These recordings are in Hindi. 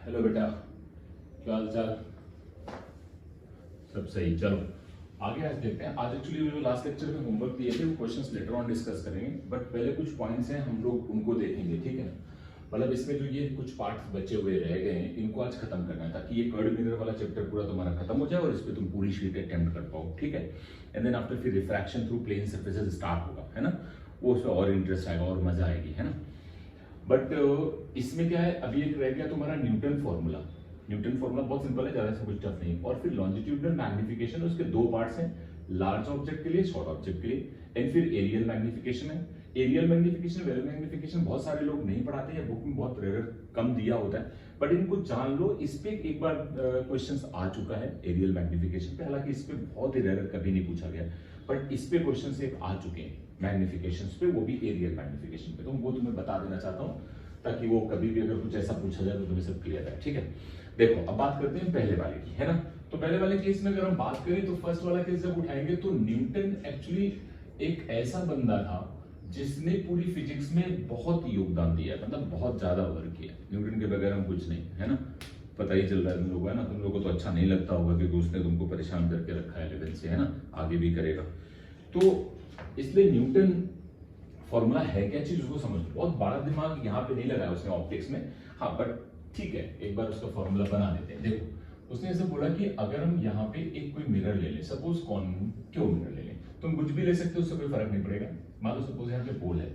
हेलो बेटा, क्या हाल चाल? सब सही। चलो आगे आज देखते हैं। आज एक्चुअली जो लास्ट लेक्चर में होमवर्क दिए थे वो क्वेश्चंस लेटर ऑन डिस्कस करेंगे, बट पहले कुछ पॉइंट्स हैं हम लोग उनको देखेंगे, ठीक है? मतलब इसमें जो ये कुछ पार्ट्स बचे हुए रह गए हैं इनको आज खत्म करना है ताकि ये कर्ड मिरर वाला चैप्टर पूरा तुम्हारा खत्म हो जाए और इस पे तुम पूरी शीट अटेम्प्ट कर पाओ, ठीक है? एंड देन आफ्टर फिर refraction through plane surfaces start होगा, है ना? वो उसमें और इंटरेस्ट आएगा और मजा आएगी, है ना? बट इसमें क्या है, अभी एक रह गया तुम्हारा न्यूटन फॉर्मूला। न्यूटन फॉर्मूला बहुत सिंपल है, ज्यादा से कुछ टफ नहीं। और फिर लॉन्जिट्यूडनल मैग्निफिकेशन, उसके दो पार्ट्स हैं, लार्ज ऑब्जेक्ट के लिए, शॉर्ट ऑब्जेक्ट के लिए। एंड फिर एरियल मैग्निफिकेशन है। एरियल मैग्निफिकेशन, वेरियल मैग्निफिकेशन बहुत सारे लोग नहीं पढ़ाते हैं, बुक में बहुत रेयर कम दिया होता है, बट इनको जान लो। इस पे एक बार क्वेश्चंस आ चुका है एरियल मैग्निफिकेशन पे, हालांकि इस पे बहुत ही रेयर कभी नहीं पूछा गया, बट इस पे क्वेश्चन एक आ चुके हैं मैग्निफिकेशन पे, वो भी एरियल मैग्निफिकेशन पे। तो वो तुम्हें बता देना चाहता हूँ ताकि वो कभी भी अगर कुछ ऐसा पूछा जाए तो तुम्हें सब क्लियर है, ठीक है? देखो अब बात करते हैं पहले वाले की, है ना? तो पहले वाले केस में अगर हम बात करें तो फर्स्ट वाला केस जब उठाएंगे तो न्यूटन एक्चुअली एक ऐसा बंदा था जिसने पूरी फिजिक्स में बहुत योगदान दिया है, मतलब बहुत ज्यादा वर्क किया। न्यूटन के बगैर हम कुछ नहीं, है ना? पता ही चल रहा है तुम लोग, है ना? तुम लोगों को तो अच्छा नहीं लगता होगा कि उसने तुमको परेशान करके रखा है लेवल से, है ना? आगे भी करेगा। तो इसलिए न्यूटन फॉर्मूला है क्या चीज उसको समझ लो। बहुत बड़ा दिमाग यहाँ पे नहीं लगाया उसने ऑप्टिक्स में, हाँ, बट ठीक है, एक बार उसका फॉर्मूला बना देते हैं। देखो उसने ऐसे बोला कि अगर हम यहाँ पे एक कोई मिरर ले लें, सपोज क्यों मिरर ले लें, तुम कुछ भी ले सकते हो, उससे कोई फर्क नहीं पड़ेगा। मान लो सपोज यहाँ पे बोल है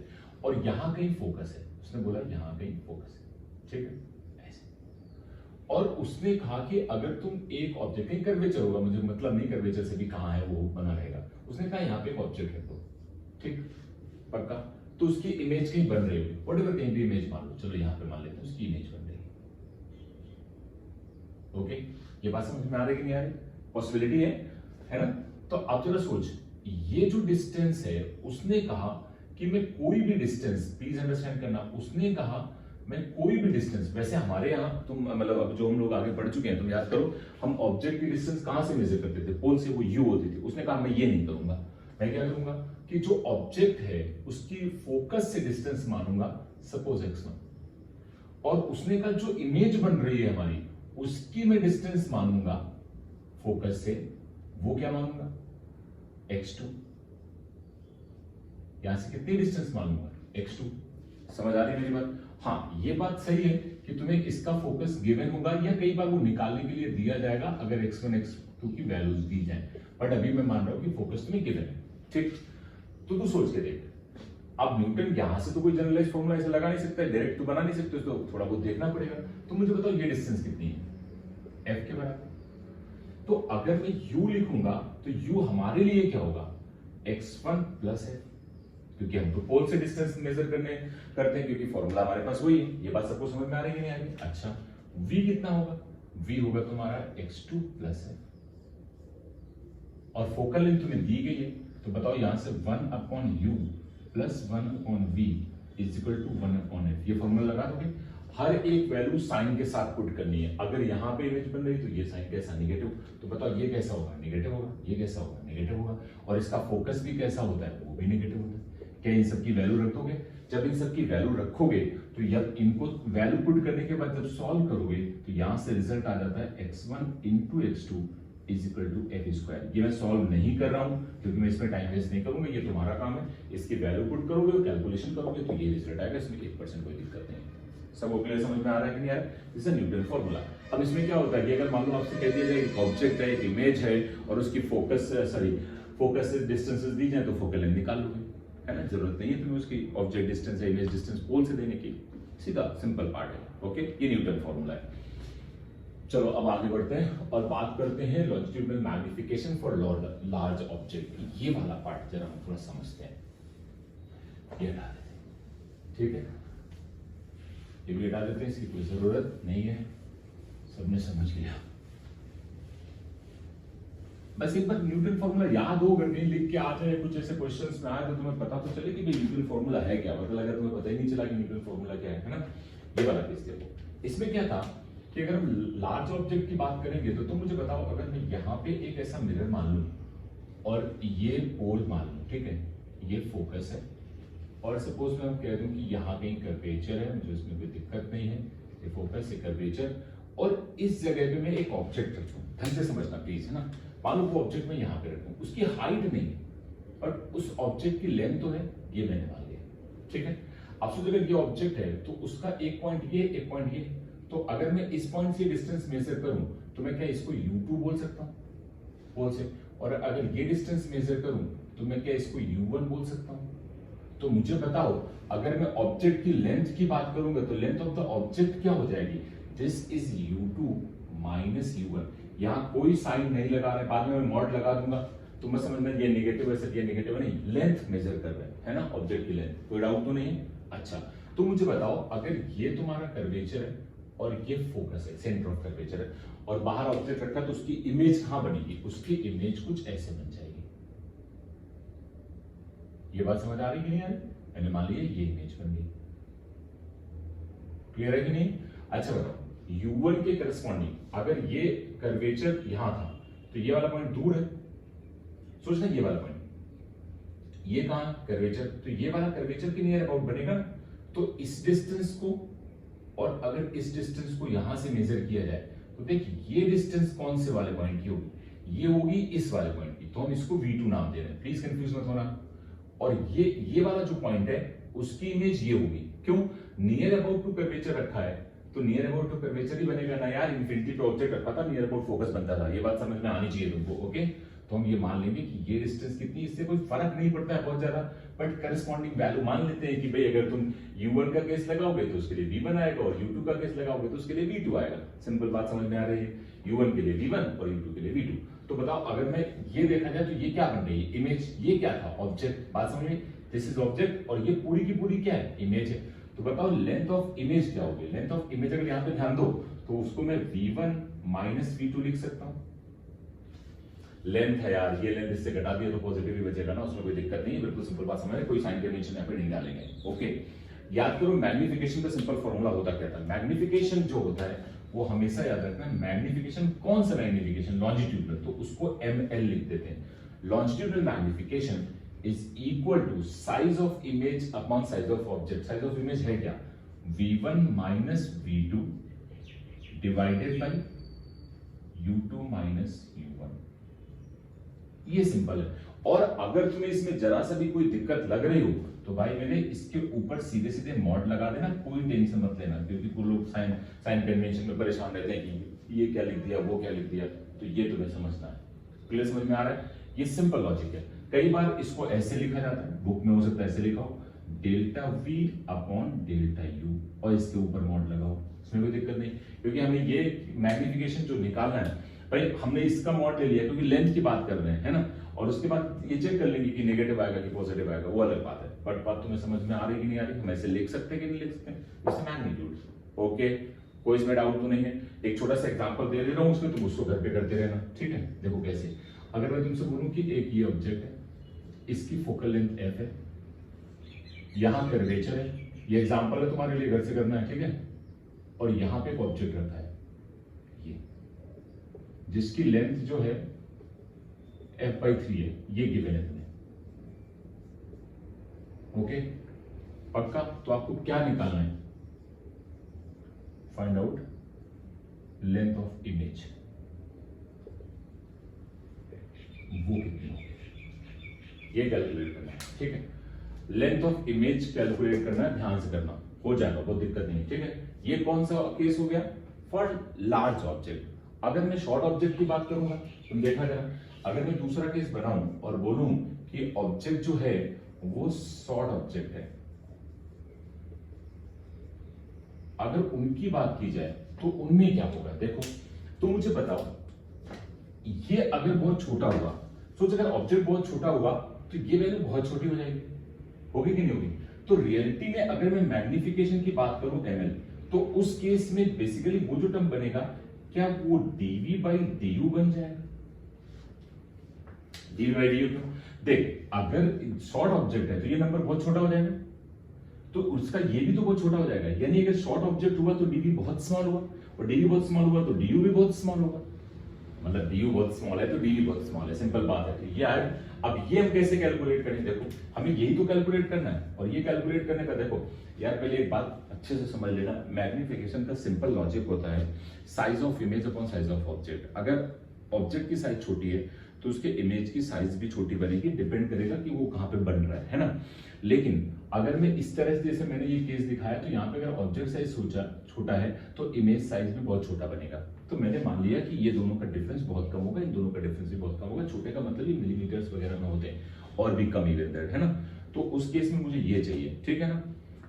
और यहाँ कहीं फोकस है, उसने बोला यहाँ कहीं फोकस है, ठीक है? ऐसे। और उसने कहा कि अगर तुम एक ऑब्जेक्ट, कहीं कर्वेचर होगा, मुझे मतलब नहीं कर्वेचर से भी कहाँ है वो बना रहेगा, उसने कहा यहाँ पे एक ऑब्जेक्ट है, तो ठीक पक्का, तो उसकी इमेज कहीं बन रही होगी, व्हाटएवर, कहीं भी इमेज मान लो, चलो यहाँ पे मान लेते हैं उसकी इमेज बन रही है। ओके, ये बात समझ में आ रही कि नहीं आ रही? पॉसिबिलिटी है ना? तो आप जरा सोच, ये जो डिस्टेंस है, उसने कहा कि मैं कोई भी डिस्टेंस, प्लीज अंडरस्टैंड करना, उसने कहा मैं कोई भी डिस्टेंस, वैसे हमारे यहाँ तुम मतलब अब जो हम लोग आगे बढ़ चुके हैं, तुम याद करो हम ऑब्जेक्ट की डिस्टेंस कहां से मेजर करते थे? पोल से, वो यू होती थी। उसने कहा मैं ये नहीं करूंगा, मैं क्या करूंगा कि जो ऑब्जेक्ट है उसकी फोकस से डिस्टेंस मानूंगा, सपोज x1, और उसने कहा जो इमेज बन रही है हमारी उसकी मैं डिस्टेंस मानूंगा फोकस से, वो क्या मानूंगा? x2। यहां से कितनी डिस्टेंस मानूंगा? x2। समझ आ रही है मेरी बात? हाँ, ये बात सही है कि तुम्हें इसका फोकस गिवन होगा या कई बार वो निकालने के लिए दिया जाएगा अगर x1 x2 की वैल्यूज दी जाए, बट अभी मैं मान रहा हूं कि फोकस तुम्हें गिवन है, ठीक? तो तू सोच के देख, अब न्यूटन यहां से तो कोई जनरलाइज फॉर्मूला ऐसे लगा नहीं सकता, डायरेक्ट तो बना नहीं सकते, तो थोड़ा बहुत देखना पड़ेगा। तो मुझे बताओ ये डिस्टेंस कितनी है? f के बराबर। तो अगर मैं u लिखूंगा तो u हमारे लिए क्या होगा? x1 प्लस f, क्योंकि हम तो पोल से डिस्टेंस मेजर करते हैं, क्योंकि फॉर्मूला हमारे पास वही है। ये बात सबको समझ में आ रही है नहीं आ रही? अच्छा, v कितना होगा? v होगा तुम्हारा x2 प्लस f, और फोकल लेंथ तुम्हें दी गई है, तो बताओ यहां से 1/u plus 1/v is equal to 1/f। ये फॉर्मूला लगा दोगे, हर एक वैल्यू साइन के साथ पुट करनी है। अगर यहां पे इमेज बन रही तो ये साइन कैसा? नेगेटिव। तो बताओ ये कैसा होगा? नेगेटिव होगा। ये कैसा होगा? नेगेटिव होगा। और इसका फोकस भी कैसा होता है? वो भी नेगेटिव होता है। क्या इन सबकी वैल्यू रख दोगे? जब इन सबकी वैल्यू रखोगे तो जब इनको वैल्यू पुट करने के बाद जब सॉल्व करोगे तो यहां से रिजल्ट आ जाता है x1 into x2 is equal to F square. ये मैं सॉल्व नहीं कर रहा हूं क्योंकि मैं इसमें टाइम वेस्ट नहीं करूंगा, ये तुम्हारा काम है। इसकी वैल्यू पुट करोगे, कैलकुलेशन करोगे तो ये रिजल्ट आएगा, इसमें 1% कोई दिक्कत नहीं। सब क्लियर, समझ में आ रहा है कि नहीं आ रहा है? This is Newton formula. अब इसमें क्या होता है कि अगर मान लो आपसे कह दिया जाए एक ऑब्जेक्ट है, एक इमेज है, और उसकी फोकस से डिस्टेंसेस दी जाए तो फोकल लेंथ निकाल लोगे, है ना? जरूरत नहीं है तुम्हें उसकी ऑब्जेक्ट डिस्टेंस या इमेज डिस्टेंस पोल से देने की, सीधा सिंपल पार्ट है। ओके, ये न्यूटन फॉर्मूला है। चलो अब आगे बढ़ते हैं और बात करते हैं longitudinal magnification for large object. ये वाला पार्ट जरा हम थोड़ा समझते हैं। ये हटा देते हैं, ठीक है? ये भी हटा देते हैं, इसकी कोई जरूरत नहीं है, सबने समझ लिया। बस एक बार न्यूटन फॉर्मूला याद हो, अगर नहीं लिख के आ जाए कुछ ऐसे क्वेश्चंस में आए तो तुम्हें पता तो चले कि भाई न्यूटन फॉर्मूला है क्या। मतलब अगर तुम्हें पता ही नहीं चला कि न्यूटन फॉर्मूला क्या है ना? ये वाला केस देखो, इसमें क्या था कि अगर हम लार्ज ऑब्जेक्ट की बात करेंगे तो तुम मुझे बताओ, अगर मैं यहाँ पे एक ऐसा मिरर मान लूं और ये पोल मान लूं, ठीक है, ये फोकस है, और सपोज मैं कह दूं कि यहाँ कहीं कर्वेचर है, मुझे इसमें कोई दिक्कत नहीं है, ये फोकस, ये कर्वेचर, और इस जगह पे मैं एक ऑब्जेक्ट रखूं, ढंग से समझना प्लीज, है ना। मान लो वो ऑब्जेक्ट मैं यहाँ पे रखूं, उसकी हाइट नहीं है पर उस ऑब्जेक्ट की लेंथ तो है, ये मैंने मान लिया, ठीक है। अब सोचो अगर ये ऑब्जेक्ट है तो उसका एक पॉइंट ये, एक पॉइंट ये, तो अगर मैं इस पॉइंट से डिस्टेंस मेजर करूं तो मैं क्या इसको u2 बोल सकता हूं, बोल से, और अगर ये डिस्टेंस मेजर करूं तो मैं क्या इसको u1 बोल सकता हूं। तो मुझे बताओ अगर मैं ऑब्जेक्ट की लेंथ की बात करूंगा तो लेंथ ऑफ द ऑब्जेक्ट क्या हो जाएगी, this is u2 minus u1। यहां कोई साइन नहीं लगा रहे, बाद में मैं मॉड लगा दूंगा तो मैं समझना ये नेगेटिव है सर, ये नेगेटिव नहीं, लेंथ मेजर कर रहे हैं, है ना, ऑब्जेक्ट की लेंथ, कोई डाउट तो नहीं है। अच्छा तो मुझे बताओ अगर ये तुम्हारा कर्वेचर है और ये फोकस है, सेंटर ऑफ कर्वेचर है, और बाहर ऑब्जेक्ट रखा तो उसकी इमेज कहां बनेगी, उसकी इमेज कुछ ऐसे बन जाएगी। ये बात समझ आ रही कि नहीं आ रही, मैंने मान लिया ये इमेज बन गई, क्लियर है कि नहीं। अच्छा बताओ u1 के करस्पॉन्डिंग अगर ये कर्वेचर यहां था तो ये वाला पॉइंट दूर है, सोचना ये वाला पॉइंट, ये कहां कर्वेचर, तो ये वाला कर्वेचर के नियर अबाउट बनेगा। तो इस डिस्टेंस को और अगर इस डिस्टेंस को यहां से मेजर किया जाए तो देख ये डिस्टेंस कौन से वाले पॉइंट की होगी, ये होगी इस वाले पॉइंट की, तो हम इसको v2 नाम दे रहे हैं, प्लीज कंफ्यूज मत होना। और ये वाला जो पॉइंट है उसकी इमेज ये होगी, क्यों, नियर अबाउट टू कर्वेचर रखा है तो नियर अबाउट टू कर्वेचर ही बनेगा ना यार, इनफिनिटी पे ऑब्जेक्ट रखा था, नियर अबाउट फोकस बनता था, ये बात समझ में आनी चाहिए तुमको, ओके। तो हम ये मान लेंगे कि ये डिस्टेंस कितनी, इससे कोई फर्क नहीं पड़ता है बहुत ज्यादा, बट करस्पॉन्डिंग वैल्यू मान लेते हैं कि भाई अगर तुम u1 का केस लगाओगे तो उसके लिए v1 आएगा और u2 का केस लगाओगे तो उसके लिए v2 आएगा। सिंपल बात समझ में आ रही है, u1 के लिए v1 और u2 के लिए v2। तो बताओ अगर मैं ये देखा जाए तो ये क्या बन रही है, इमेज, ये क्या था, ऑब्जेक्ट, बात समझ में, दिस इज ऑब्जेक्ट और ये पूरी की पूरी क्या है, इमेज है। तो बताओ लेंथ ऑफ इमेज क्या होगी, लेंथ ऑफ इमेज अगर यहाँ पे ध्यान दो तो उसको मैं v1 माइनस v2 लिख सकता हूं। लेंथ है यार, ये लेंथ इससे घटा दिया तो पॉजिटिव ही बचेगा ना, उसमें कोई दिक्कत नहीं है, बिल्कुल सिंपल बात समझ, कोई साइन कन्वेंशन यहाँ पे नहीं डालेंगे, ओके। याद करो मैग्निफिकेशन का सिंपल फॉर्मूला होता क्या था, मैग्निफिकेशन जो होता है वो हमेशा याद रखना, मैग्निफिकेशन कौन सा मैग्निफिकेशन, लॉन्जिट्यूडनल, तो उसको ml लिख देते हैं। Longitudinal magnification is equal to size of image upon size of object. Size of image है क्या, v1 minus v2 divided by u2 minus u1, ये सिंपल है। और अगर तुम्हें इसमें जरा सा भी कोई दिक्कत लग रही हो तो भाई मैंने इसके ऊपर सीधे सीधे मॉड लगा देना, कोई टेंशन मत लेना, क्योंकि कुछ लोग साइन कन्वेंशन में परेशान रहते हैं कि ये क्या लिख दिया, वो क्या लिख दिया, तो ये तुम्हें समझना है, क्लियर समझ में आ रहा है, ये सिंपल लॉजिक है। कई बार इसको ऐसे लिखा जाता है, बुक में हो सकता है ऐसे लिखा हो, delta v upon delta u और इसके ऊपर मॉड लगाओ, इसमें कोई दिक्कत नहीं, क्योंकि हमें ये मैग्निफिकेशन जो निकालना है भाई हमने इसका मॉड ले लिया क्योंकि लेंथ की बात कर रहे हैं, है ना, और उसके बाद ये चेक कर लेंगे कि नेगेटिव आएगा कि पॉजिटिव आएगा, वो अलग बात है, बट बात तुम्हें समझ में आ रही कि नहीं आ रही, हम ऐसे लिख सकते हैं कि नहीं लिख सकते, इससे मैग्नीट्यूड, ओके, कोई इसमें डाउट तो नहीं है। एक छोटा सा एग्जांपल दे रहा हूं उसमें तुम उसको घर पे करते रहना, ठीक है। देखो कैसे, अगर मैं तुमसे बोलूं कि एक ये ऑब्जेक्ट है, इसकी फोकल लेंथ f है, यहां कर्वेचर है, ये एग्जांपल है तुम्हारे लिए, घर से करना है, ठीक है, और यहां पे एक ऑब्जेक्ट रखा है ये, जिसकी लेंथ जो है f/3 है, ये गिवन है तुम्हें, ओके, पक्का। तो आपको क्या निकालना है, find out length of image, वो कितनी होगी ये कैलकुलेट करना है, ठीक है। लेंथ ऑफ इमेज कैलकुलेट करना है, ध्यान से करना, हो जाएगा, बहुत दिक्कत नहीं है, ठीक है। ये कौन सा केस हो गया, फॉर लार्ज ऑब्जेक्ट। अगर मैं शॉर्ट ऑब्जेक्ट की बात करूंगा, तुम देखना जरा, अगर मैं दूसरा केस बनाऊं और बोलूं कि ऑब्जेक्ट जो है वो शॉर्ट ऑब्जेक्ट है, अगर उनकी बात की जाए तो उनमें क्या होगा, देखो तो मुझे बताओ, ये अगर बहुत छोटा हुआ, सोच अगर ऑब्जेक्ट बहुत छोटा हुआ तो ये वैल्यू बहुत छोटी हो जाएगी, होगी कि नहीं होगी। तो रियलिटी में अगर मैं मैग्निफिकेशन की बात करूं ml, तो उस केस में बेसिकली वो जो टर्म बनेगा, क्या वो dv/du बन जाएगा, dv/du क्यों, देख अगर शॉर्ट ऑब्जेक्ट है तो ये नंबर बहुत छोटा हो जाएगा, तो उसका ये भी तो बहुत छोटा हो जाएगा, यानी अगर शॉर्ट ऑब्जेक्ट हुआ तो dv बहुत स्मॉल हुआ, और dv बहुत स्मॉल हुआ तो du भी बहुत स्मॉल होगा, मतलब du बहुत स्मॉल है तो dv बहुत स्मॉल है, सिंपल बात है। यार अब ये हम कैसे कैलकुलेट करें, देखो हमें यही तो कैलकुलेट करना है, और ये कैलकुलेट करने का देखो यार पहले एक बात अच्छे से समझ लेना, मैग्निफिकेशन का सिंपल लॉजिक होता है size of image upon size of object. अगर ऑब्जेक्ट की साइज छोटी है तो उसके इमेज की साइज भी छोटी बनेगी, डिपेंड करेगा कि वो कहां पे बन रहा है ना। लेकिन अगर मैं इस तरह से जैसे मैंने ये केस दिखाया, तो यहाँ पे अगर ऑब्जेक्ट साइज छोटा है तो इमेज साइज भी बहुत छोटा बनेगा। तो मैंने मान लिया कि ये दोनों का डिफरेंस बहुत कम होगा, इन दोनों का डिफरेंस भी बहुत कम होगा। छोटे का मतलब ये मिलीमीटर्स वगैरह में होते हैं, और भी कम इवन दैट, है ना। तो उस केस में मुझे ये चाहिए, ठीक है ना।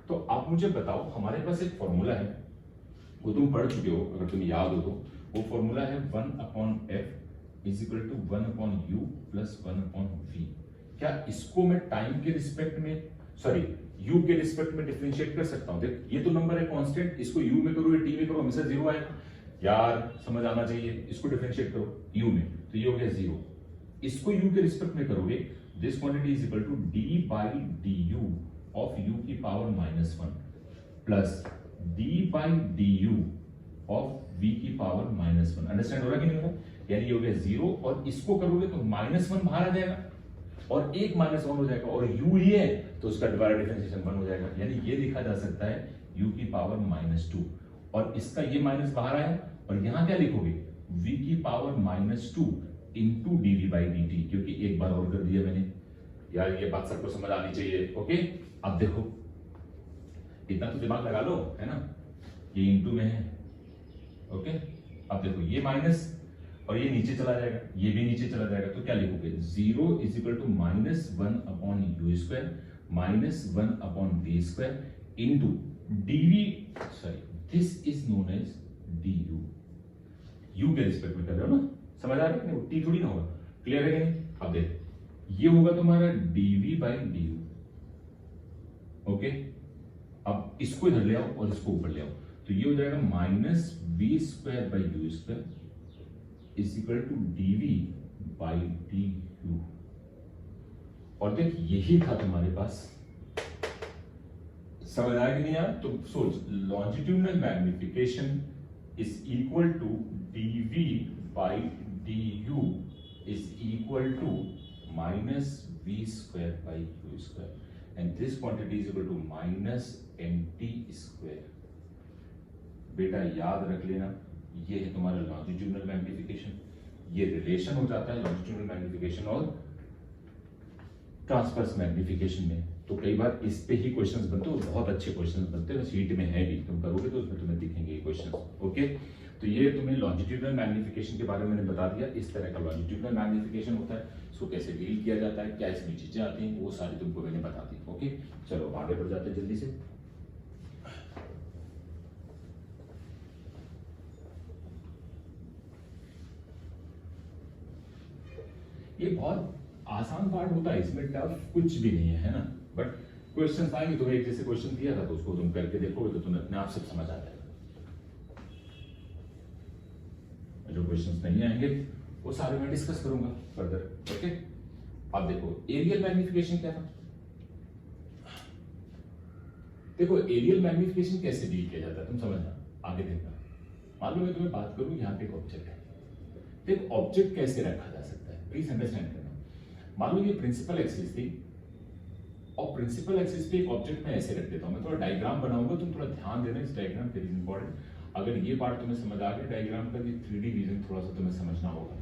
तो आप मुझे बताओ, हमारे पास एक फॉर्मूला है, वो तुम पढ़ चुके हो अगर तुम्हें याद हो तो। वो फॉर्मूला है 1/f is equal to 1/u plus 1/v। क्या इसको मैं टाइम के रिस्पेक्ट में, सॉरी u के रिस्पेक्ट में डिफरेंशिएट कर सकता हूं? देख ये तो नंबर है कांस्टेंट, इसको u में करो या t में करो हमेशा जीरो आएगा यार, समझ आना चाहिए। इसको डिफरेंशिएट करो u में, तो ये हो गया जीरो। इसको u के रिस्पेक्ट में करोगे, this quantity is equal to d by du of u की power -1 plus d by du of v की पावर -1। अंडरस्टैंड हो रहा कि नहीं हो रहा? यानी ये हो गया जीरो, और इसको करोगे तो -1 बाहर आ जाएगा और एक -1 हो जाएगा, और u ये है तो उसका दोबारा डिफरेंशिएशन 1 हो जाएगा। यानी ये लिखा जा सकता है u की पावर -2, और इसका ये माइनस बाहर आया, और यहां क्या लिखोगे v की power -2 into dv by dt, क्योंकि एक बार और कर दिया मैंने यार, ये बात सबको समझ आनी चाहिए। ओके, अब देखो इतना तो दिमाग लगा लो, है ना। ये इंटू में है, ओके। अब देखो ये माइनस और ये नीचे चला जाएगा, ये भी नीचे चला जाएगा, तो क्या लिखोगे 0 is equal to -1/u square -1/v square into dv, sorry this is known as du। u के रिस्पेक्ट में कर रहे हो ना, समझ आ रहा है कि t थोड़ी ना होगा, क्लियर है कि नहीं। अब देख ये होगा तुम्हारा dv बाई du, ओके। अब इसको इधर ले आओ और इसको ऊपर ले आओ, तो ये हो जाएगा -v square by u square is equal to dv by du। और देख यही था तुम्हारे पास, समझ आया कि नहीं यार। तो सोच, longitudinal magnification is equal to dv by du is equal to -v square by u square, and this quantity is equal to -nt square. बेटा याद रख लेना, ये है तुम्हारा लॉन्जिट्यूडनल मैग्निफिकेशन। ये रिलेशन हो जाता है लॉन्जिट्यूडनल मैग्निफिकेशन और ट्रांसवर्स मैग्निफिकेशन में। तो कई बार इस पे ही क्वेश्चंस बनते हैं, बहुत अच्छे क्वेश्चंस बनते हैं, शीट में है भी, तुम करोगे तो उसमें तुम्हें दिखेंगे ये क्वेश्चंस। ओके, तो ये तुम्हें लॉन्जिट्यूडनल मैग्निफिकेशन के बारे में मैंने बता दिया, इस तरह का लॉन्जिट्यूडनल मैग्निफिकेशन होता है, इसको कैसे डील किया जाता है, क्या इसमें चीजें आती हैं, वो सारी तुमको मैंने बता दी। ओके, चलो आगे बढ़ जाते हैं जल्दी से। ये बहुत आसान पार्ट होता है, इसमें टफ कुछ भी नहीं है ना। बट क्वेश्चंस आएंगे, तुम्हें एक जैसे क्वेश्चन दिया था तो उसको तुम करके देखोगे तो तुम्हें अपने आप से समझ आ जाएगा। जो क्वेश्चंस नहीं आएंगे वो सारे मैं डिस्कस करूंगा फर्दर। ओके, अब देखो एरियल मैग्निफिकेशन क्या था। देखो एरियल मैग्निफिकेशन कैसे डील किया जाता है तुम समझना, आगे देखना। मान लो मैं तुम्हें बात करूं, यहाँ पे एक ऑब्जेक्ट है, देख ऑब्जेक्ट कैसे रखा जा सकता है, प्लीज अंडरस्टैंड करना। मान लो ये प्रिंसिपल एक्सिस थी, और प्रिंसिपल एक्सिस पे एक ऑब्जेक्ट मैं ऐसे रख देता हूं। मैं थोड़ा डायग्राम बनाऊंगा, तुम थोड़ा ध्यान देना इस डायग्राम पे, इज इंपॉर्टेंट। अगर ये पार्ट तुम्हें समझ आ गया डायग्राम का, 3D विजन थोड़ा सा तुम्हें समझना होगा।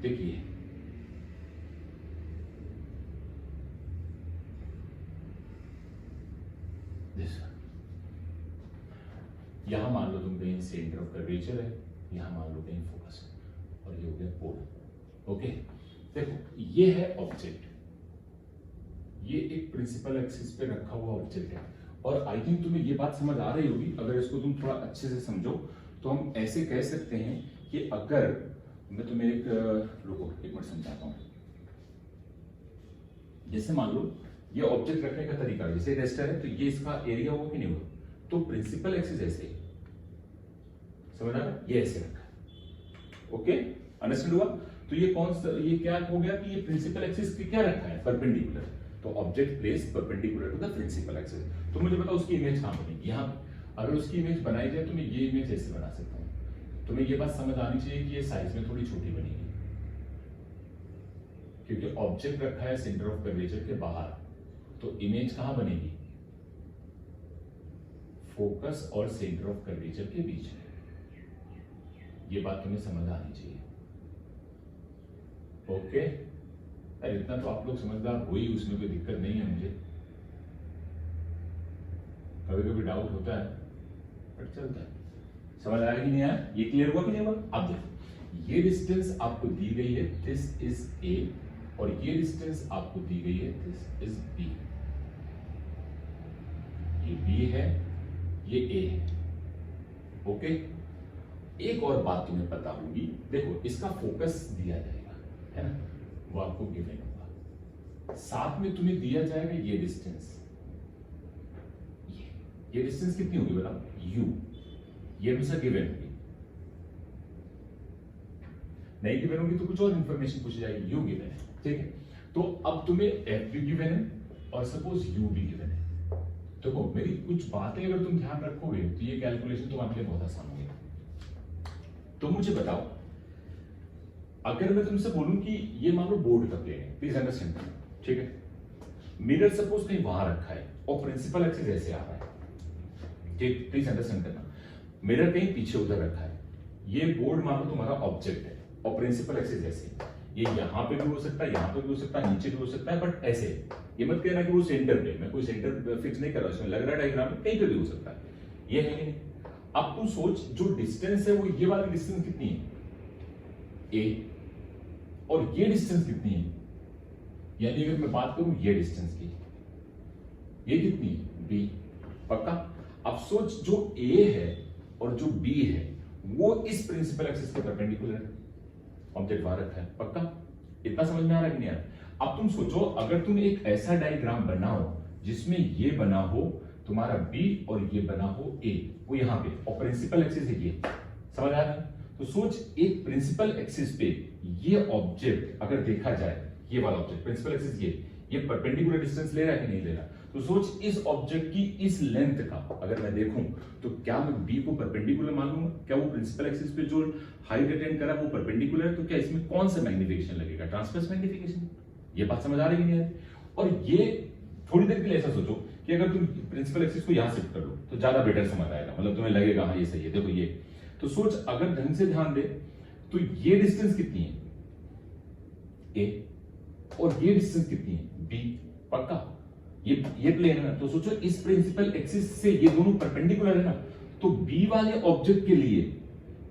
देखिए यहां मान लो तुम कहीं सेंटर ऑफ कर्वेचर है, यहां मान लो कहीं फोकस है, और ये हो गया पोल। ओके, देखो ये है ऑब्जेक्ट, ये एक प्रिंसिपल एक्सिस पे रखा हुआ ऑब्जेक्ट है, और आई थिंक तुम्हें ये बात समझ आ रही होगी। अगर इसको तुम थोड़ा अच्छे से समझो तो हम ऐसे कह सकते हैं कि अगर मैं तुम्हें एक रुको एक मिनट समझाता हूं। जैसे मान लो ये ऑब्जेक्ट रखने का तरीका, जैसे रेस्टर है तो ये इसका एरिया होगा कि नहीं होगा, तो प्रिंसिपल एक्सिस ऐसे समझ आ, ये ऐसे रखा। ओके, अंडरस्टैंड हुआ। तो ये कौन सा, ये क्या हो गया कि ये प्रिंसिपल एक्सिस क्या रखा है, परपेंडिकुलर। तो object place perpendicular to the principal axis. तो मुझे बताओ उसकी इमेज कहां बनेगी, यहां। अगर उसकी इमेज बनाई जाए तो मैं ये इमेज ऐसे बना सकता हूं। तो तुम्हें ये बात समझ आनी चाहिए कि ये साइज में थोड़ी छोटी बनेगी, क्योंकि ऑब्जेक्ट रखा है सेंटर ऑफ कर्वेचर के बाहर, तो इमेज कहां बनेगी? फोकस और सेंटर ऑफ कर्वेचर के बीच में। ये बात तुम्हें समझ आनी चाहिए। ओके, अरे इतना तो आप लोग समझदार हो ही, उसमें कोई दिक्कत नहीं है मुझे। कभी कभी डाउट होता है बट चलता है। समझ आया कि नहीं आया? ये क्लियर हुआ कि नहीं हुआ? अब देखो, ये डिस्टेंस आपको दी गई है, दिस इज ए, और ये डिस्टेंस आपको दी गई है, दिस इज बी। ये बी है, ये ए है। ओके, एक और बात तुम्हें पता होगी, देखो इसका फोकस दिया जाएगा, है ना, वो आपको गिवन होगा। साथ में तुम्हें दिया जाएगा ये डिस्टेंस, ये डिस्टेंस कितनी होगी बताओ? u। ये हमेशा गिवन होगी, नहीं गिवन होगी तो कुछ और इंफॉर्मेशन पूछी जाएगी। u गिवन है, ठीक है। तो अब तुम्हें f भी गिवन है और सपोज u भी गिवन है। देखो मेरी कुछ बातें अगर तुम ध्यान रखोगे तो ये कैलकुलेशन तुम्हारे लिए बहुत आसान होगी। तो मुझे बताओ, अगर मैं तुमसे बोलूं कि ये मान लो बोर्ड का प्लेन है, प्लीज अंडरस्टैंड, ठीक है। मिरर सपोज कहीं वहां रखा है और प्रिंसिपल एक्सिस ऐसे आ रहा है, ठीक, प्लीज अंडरस्टैंड करना। मिरर कहीं पीछे उधर रखा है, ये बोर्ड मान लो तुम्हारा ऑब्जेक्ट है और प्रिंसिपल एक्सिस ऐसे, ये यहां पे भी हो सकता है, यहां पे भी हो सकता है, नीचे भी हो सकता है, बट ऐसे। ये मत कहना कि वो सेंटर पे, मैं कोई सेंटर फिक्स नहीं कर रहा, इसमें लग रहा है डायग्राम में कहीं पे भी हो सकता है, ये है कि नहीं। अब तू सोच, जो डिस्टेंस है वो ये वाली डिस्टेंस कितनी है? ए, और ये डिस्टेंस कितनी है? यानी अगर मैं बात करूं ये डिस्टेंस की, ये कितनी है? बी। पक्का? अब सोच, जो ए है और जो बी है वो इस प्रिंसिपल एक्सिस के परपेंडिकुलर है, ऑब्जेक्ट वहां रखा है। पक्का? इतना समझ में आ रहा है कि नहीं आ रहा? अब तुम सोचो, अगर तुम एक ऐसा डायग्राम बनाओ जिसमें ये बना हो तुम्हारा बी और ये बना हो ए, वो यहां पे, और प्रिंसिपल एक्सिस है ये, समझ आ रहा है? तो सोच, एक प्रिंसिपल एक्सिस पे ये ऑब्जेक्ट अगर देखा जाए, ये वाला ऑब्जेक्ट प्रिंसिपल एक्सिस ये परपेंडिकुलर डिस्टेंस ले रहा है कि नहीं ले रहा? तो सोच, इस ऑब्जेक्ट की इस लेंथ का अगर मैं देखूं तो क्या मैं बी को परपेंडिकुलर मान लूंगा? क्या वो प्रिंसिपल एक्सिस पे जो हाइट अटेंड करा वो परपेंडिकुलर है? तो क्या इसमें कौन सा मैग्निफिकेशन लगेगा? Transverse magnification. ये बात समझ आ रही है कि नहीं? और ये थोड़ी देर के लिए ऐसा सोचो कि अगर तुम प्रिंसिपल एक्सिस को यहां शिफ्ट कर लो तो ज्यादा बेटर समझ आएगा, मतलब तुम्हें लगेगा हाँ ये सही है। देखो ये, तो सोच, अगर ढंग से ध्यान दे तो ये डिस्टेंस कितनी है? ए, और ये डिस्टेंस कितनी है? बी। पक्का? ये प्लेन है ना, तो सोचो इस प्रिंसिपल एक्सिस से ये दोनों परपेंडिकुलर है ना, तो बी वाले ऑब्जेक्ट के लिए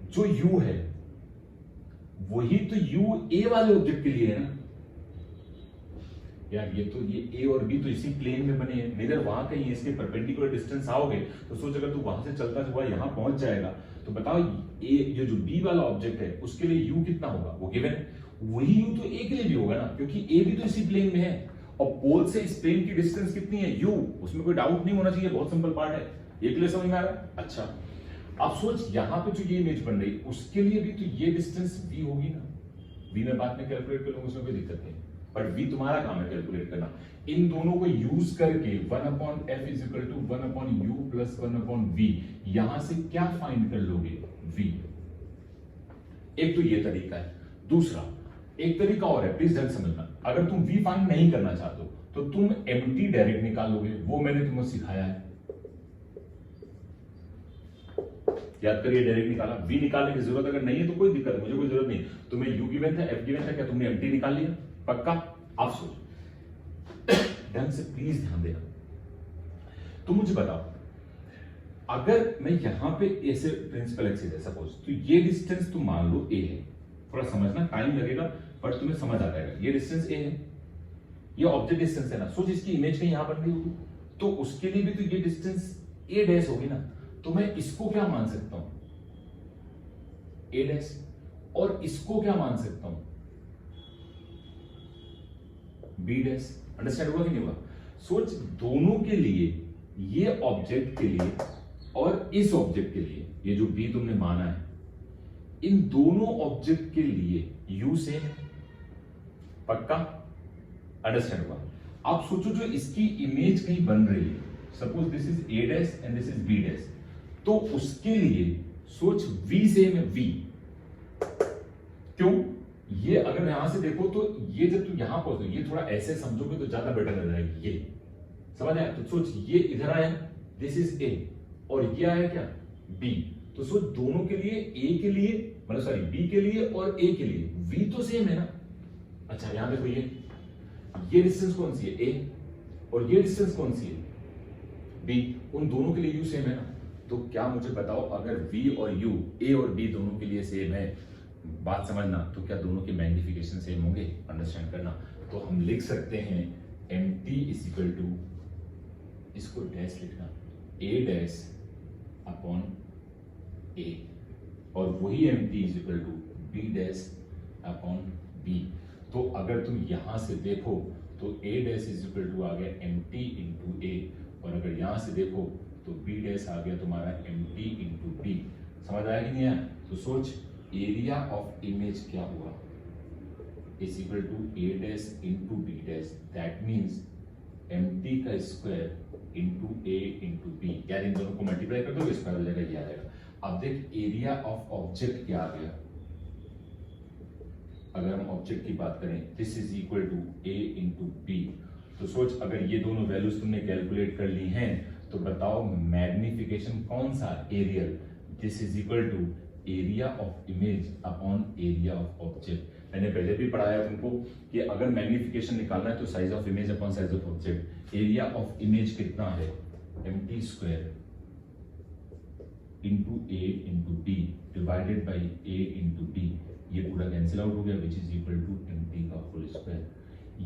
जो u है वही तो u ए वाले ऑब्जेक्ट के लिए है ना यार। ये a और b तो इसी प्लेन में बने हैं, इधर वहां कहीं इसके परपेंडिकुलर डिस्टेंस आओगे तो सोच, अगर तू वहां से चलता हुआ यहां पहुंच जाएगा तो बताओ ये जो b वाला ऑब्जेक्ट है उसके लिए u कितना होगा? वो गिवन है, वही u तो a के लिए भी होगा ना, क्योंकि a भी तो इसी प्लेन में है, और पोल से इस प्लेन की डिस्टेंस कितनी है? u। उसमें कोई डाउट नहीं होना चाहिए, बहुत सिंपल पार्ट है। ये क्लियर समझ में आ रहा है? अच्छा, अब सोच, यहां पे जो ये इमेज बन रही उसके लिए भी तो ये डिस्टेंस v होगी ना। v मैं बाद में कैलकुलेट कर लूंगा, उसमें कोई दिक्कत नहीं, बट v तुम्हारा काम है कैलकुलेट करना। इन दोनों को यूज करके 1/f is equal to 1/u plus 1/v, यहां से क्या फाइंड कर लोगे? v। एक तो ये तरीका है। दूसरा एक तरीका और है, प्लीज ध्यान समझना। अगर तुम v फाइंड नहीं करना चाहते हो तो तुम mt डायरेक्ट निकाल लोगे, वो मैंने तुम्हें सिखाया है, याद करिए, डायरेक्ट निकाला। v निकालने की जरूरत अगर नहीं है तो कोई दिक्कत है, मुझे कोई जरूरत नहीं। तुम्हें u गिवन था, f गिवन था, क्या तुमने mt निकाल लिया? पक्का? आप सोच, ढंग से प्लीज ध्यान देना। तो मुझे बताओ, अगर मैं यहां पे ऐसे प्रिंसिपल एक्सिस है सपोज, तो ये डिस्टेंस तुम मान लो a है, थोड़ा समझना, टाइम लगेगा बट तुम्हें समझ आ जाएगा। ये डिस्टेंस a है, ये ऑब्जेक्ट डिस्टेंस है ना। सोच, इसकी इमेज कहीं यहां बन रही होगी तो उसके लिए भी तो ये डिस्टेंस a डैश होगी ना। तो मैं इसको क्या मान सकता हूं? a डैश, और इसको क्या मान सकता हूं? b dash. अंडरस्टैंड हुआ कि नहीं हुआ? सोच, दोनों के लिए, ये ऑब्जेक्ट के लिए और इस ऑब्जेक्ट के लिए, ये जो b तुमने माना है, इन दोनों ऑब्जेक्ट के लिए u सेम है। पक्का? अंडरस्टैंड हुआ? आप सोचो, जो इसकी इमेज कहीं बन रही है, suppose this is a dash and this is b dash, तो उसके लिए सोच v सेम है, v क्यों? ये अगर यहां से देखो तो ये जब तुम यहां पहुंचो, ये थोड़ा ऐसे समझोगे तो ज्यादा बेटर लग रहा है, ये समझ आया? तो सोच ये इधर आया, दिस इज ए, और ये आया क्या, b। तो सोच दोनों के लिए, a के लिए मतलब सॉरी b के लिए और a के लिए v तो सेम है ना। अच्छा यहां देखो, ये डिस्टेंस कौन सी है, a, और ये डिस्टेंस कौन सी है, b। उन दोनों के लिए u सेम है ना। तो क्या मुझे बताओ, अगर v और u, a और b दोनों के लिए सेम है, बात समझना, तो क्या दोनों के मैग्निफिकेशन सेम होंगे? अंडरस्टैंड करना। तो हम लिख सकते हैं mt इज इक्वल टू, इसको डैश लिखना, a डैश अपॉन a, और वही mt is equal to b dash upon b। तो अगर तुम यहां से देखो तो a dash is equal to आ गया mt इंटू a, और अगर यहां से देखो तो b डैश आ गया तुम्हारा mt इंटू b। समझ आया कि नहीं आया? तो सोच एरिया ऑफ इमेज क्या हुआ, is equal to a dash into b dash, that means mt का square into a into b। यार इन दोनों को मल्टीप्लाई कर दो, स्क्वायर हो जाएगा, ये आ जाएगा। अब देख एरिया ऑफ ऑब्जेक्ट क्या आ गया, अगर हम ऑब्जेक्ट की बात करें, this is equal to a into b। तो सोच अगर ये दोनों वैल्यूज तुमने कैलकुलेट कर ली हैं, तो बताओ मैग्निफिकेशन कौन सा, areal. This is equal to area of image upon area of object. मैंने पहले भी पढ़ाया तुमको कि अगर मैग्निफिकेशन निकालना है तो size of image upon size of object. Area of image कितना है, mt square into a into b divided by a into b। ये पूरा कैंसिल आउट हो गया, which is equal to mt का होल स्क्वायर।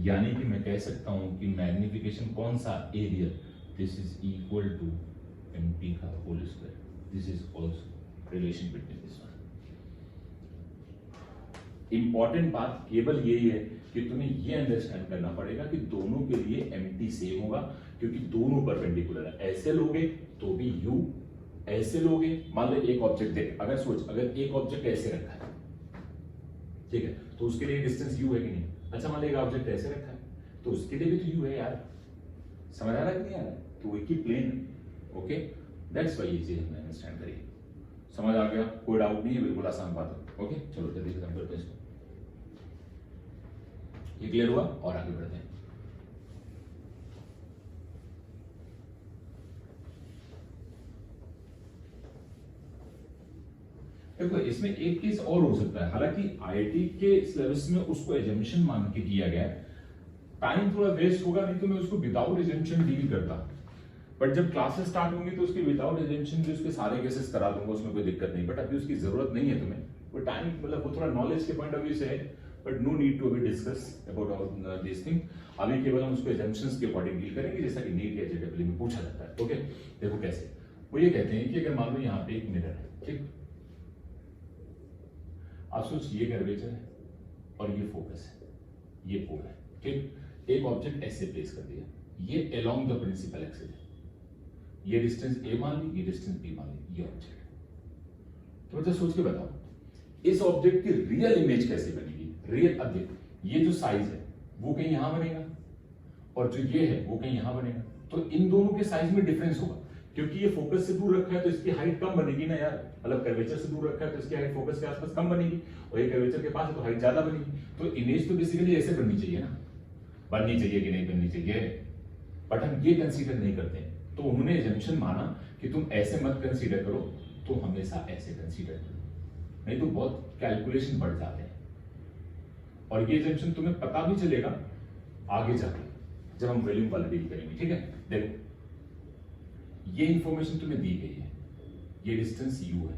यानी कि मैं कह सकता हूं कि मैग्निफिकेशन कौन सा, areal, this is equal to mt का whole square. This is also relation between this one. Important बात केवल यही है कि तुम्हें ये अंडरस्टैंड करना पड़ेगा कि दोनों के लिए mt सेम होगा, क्योंकि दोनों परपेंडिकुलर है। ऐसे लोगे तो भी u, ऐसे लोगे, मान लो एक ऑब्जेक्ट देख, अगर सोच अगर एक ऑब्जेक्ट ऐसे रखा है, ठीक है, तो उसके लिए डिस्टेंस u है कि नहीं। अच्छा मान लो एक ऑब्जेक्ट ऐसे रखा है, तो उसके लिए भी तो u है यार। समझ आ रहा है कि नहीं आ रहा है? तो एक ही प्लेन है, ओके, दैट्स व्हाई ये चीज हमने अंडरस्टैंड करी। समझ आ गया? कोई डाउट नहीं है, बिल्कुल आसान बात है। ओके चलो जल्दी खत्म करते हैं इसको। ये क्लियर हुआ, और आगे बढ़ते हैं। देखो इसमें एक केस और हो सकता है, हालांकि आईआईटी के सिलेबस में उसको एजम्पशन मान के किया गया है। टाइम थोड़ा वेस्ट होगा, नहीं तो मैं उसको विदाउट एजम्पशन डील करता, बट जब क्लासेस स्टार्ट होंगी तो उसके विदाउट एजम्पशन भी उसके सारे केसेस करा दूंगा, उसमें कोई दिक्कत नहीं। बट अभी उसकी जरूरत नहीं है तुम्हें, वो टाइम मतलब वो थोड़ा नॉलेज के पॉइंट ऑफ व्यू से है, बट नो नीड टू अभी discuss about all this thing. अभी केवल हम उसको एजम्पशंस के अकॉर्डिंग डील करेंगे, जैसा कि नीट या जेडब्ल्यू में पूछा जाता है। ओके देखो कैसे, वो ये कहते हैं कि अगर मान लो यहाँ पे एक मिरर है, ठीक, आप सोच ये कर्वेचर है और ये फोकस है, ये पोल है, ठीक। एक ऑब्जेक्ट ऐसे प्लेस कर दिया, ये अलोंग द प्रिंसिपल एक्सिस है, ये डिस्टेंस a मान ली, ये डिस्टेंस b मान ली, ये ऑब्जेक्ट। तो मुझे सोच के बताओ इस ऑब्जेक्ट की रियल इमेज कैसे बनेगी। रियल, अब देख ये जो साइज है वो कहीं यहां बनेगा और जो ये है वो कहीं यहां बनेगा, तो इन दोनों के साइज में डिफरेंस होगा, क्योंकि ये फोकस से दूर रखा है तो इसकी हाइट कम बनेगी ना यार, मतलब कर्वेचर से दूर रखा है तो इसकी हाइट फोकस के आसपास कम बनेगी, और ये कर्वेचर के पास है तो हाइट ज्यादा बनेगी। तो इमेज तो बेसिकली ऐसे बननी चाहिए ना, बननी चाहिए कि नहीं बननी चाहिए, बट हम ये कंसीडर नहीं करते हैं। तो उन्होंने एजम्पशन माना कि तुम ऐसे मत कंसीडर करो, तो हमेशा ऐसे कंसीडर करो, नहीं तो बहुत कैलकुलेशन बढ़ जाते हैं। और ये एजम्पशन तुम्हें पता भी चलेगा आगे जाके जब हम वॉल्यूम वाला डील करेंगे, ठीक है। देखो ये इंफॉर्मेशन तुम्हें दी गई है, ये डिस्टेंस u है,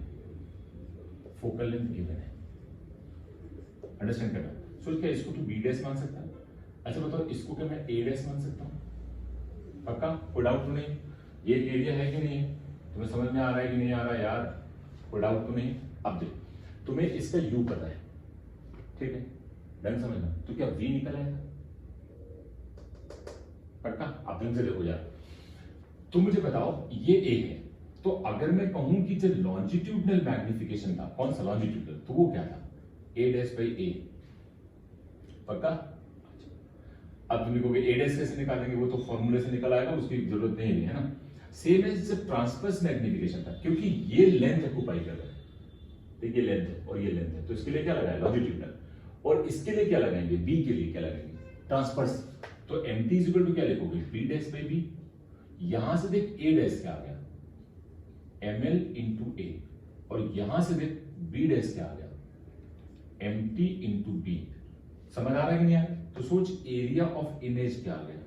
फोकल लेंथ गिवन है, अंडरस्टैंड करना। सोच क्या इसको तू b डैश मान सकता है? अच्छा बताओ इसको क्या मैं a डैश मान सकता हूं? पक्का, कोई डाउट तो नहीं? ये एक एरिया है कि नहीं, तुम्हें समझ में आ रहा है कि नहीं आ रहा है यार, कोई डाउट तो नहीं? अब देख तुम्हें इसका u पता है, ठीक है, डन समझना, तो क्या v निकल आएगा? पक्का, आप ढंग से देखो यार। तो मुझे बताओ ये a है, तो अगर मैं कहूं कि जब लॉन्जिट्यूडनल मैग्निफिकेशन था, कौन सा लॉन्जिट्यूडनल, तो वो क्या था, a डैश बाई a, पक्का। अब तुम लिखोगे a डैश कैसे निकालेंगे, वो तो फॉर्मूले से निकल आएगा, उसकी जरूरत नहीं है ना। सेम एज जब ट्रांसवर्स मैग्निफिकेशन था, क्योंकि ये लेंथ ऑक्युपाई कर रहा है, तो ये लेंथ है और ये लेंथ है, तो इसके लिए क्या लगाया लॉन्जिट्यूडनल, और इसके लिए क्या लगाएंगे बी के लिए क्या लगाएंगे ट्रांसवर्स। तो M T is equal to क्या लिखोगे बी डैश बाई बी, यहां से देख ए डैश क्या आ गया एम एल इंटू ए, और यहां से देख बी डैश क्या आ गया एम टी इंटू बी। समझ आ रहा है कि नहीं आ रहा? तो सोच एरिया ऑफ इमेज क्या आ गया,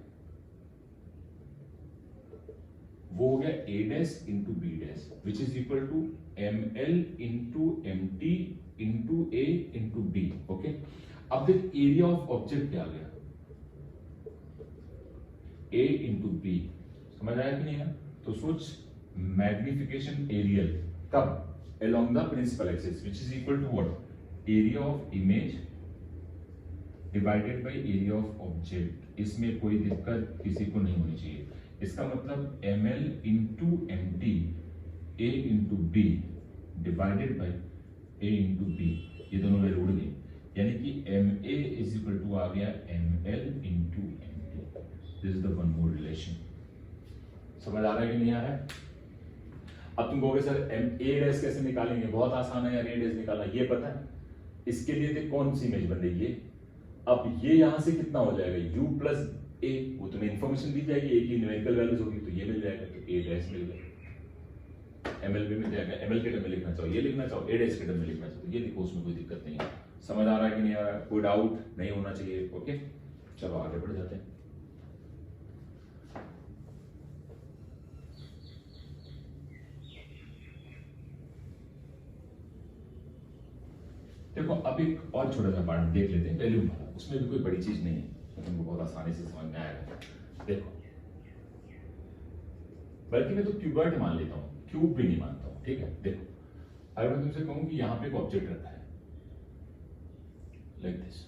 वो हो गया A dash into B dash which is equal to M L into M T into A into B. Okay, अब देख एरिया ऑफ ऑब्जेक्ट क्या आ गया ए इंटू बी। समझ आया कि नहीं है? तो सोच मैग्निफिकेशन एरियल कब along the principal axis which is equal to what area of image divided by area of object। इसमें कोई दिक्कत किसी को नहीं होनी चाहिए। इसका मतलब ml into M T A into B divided by A into B, ये दोनों वैल्यू उड़ गई, यानी कि M A is equal to आ गया M L into M T. This is the one more relation. समझ आ रहा है कि नहीं आ रहा है? अब तुम कहोगे सर एम ए डैश कैसे निकालेंगे, बहुत आसान है यार ए डैश निकालना, ये पता है इसके लिए तो कौन सी इमेज बन रही है। अब ये यहां से कितना हो जाएगा u प्लस ए, वो तुम्हें इंफॉर्मेशन दी जाएगी ए की न्यूमेरिकल वैल्यूज होगी, तो ये मिल जाएगा, तो ए डैश मिल गया, एमएल भी मिल जाएगा। एमएल के टर्म में लिखना चाहो ये लिखना चाहो, ए डैश के टर्म में लिखना चाहो ये लिखो, उसमें कोई दिक्कत नहीं है। समझ आ रहा है कि नहीं आ रहा है? कोई डाउट नहीं होना चाहिए। ओके चलो आगे बढ़ जाते हैं। देखो अब एक और छोटा सा पार्ट देख लेते हैं वैल्यूम वाला, उसमें भी कोई बड़ी चीज नहीं है, तो तुमको बहुत आसानी से समझ में आएगा। देखो बल्कि मैं तो क्यूबर्ट मान लेता हूं, क्यूब भी नहीं मानता हूं, ठीक है। देखो अगर मैं तुमसे कहूं कि यहां पे एक ऑब्जेक्ट रखा है लाइक दिस,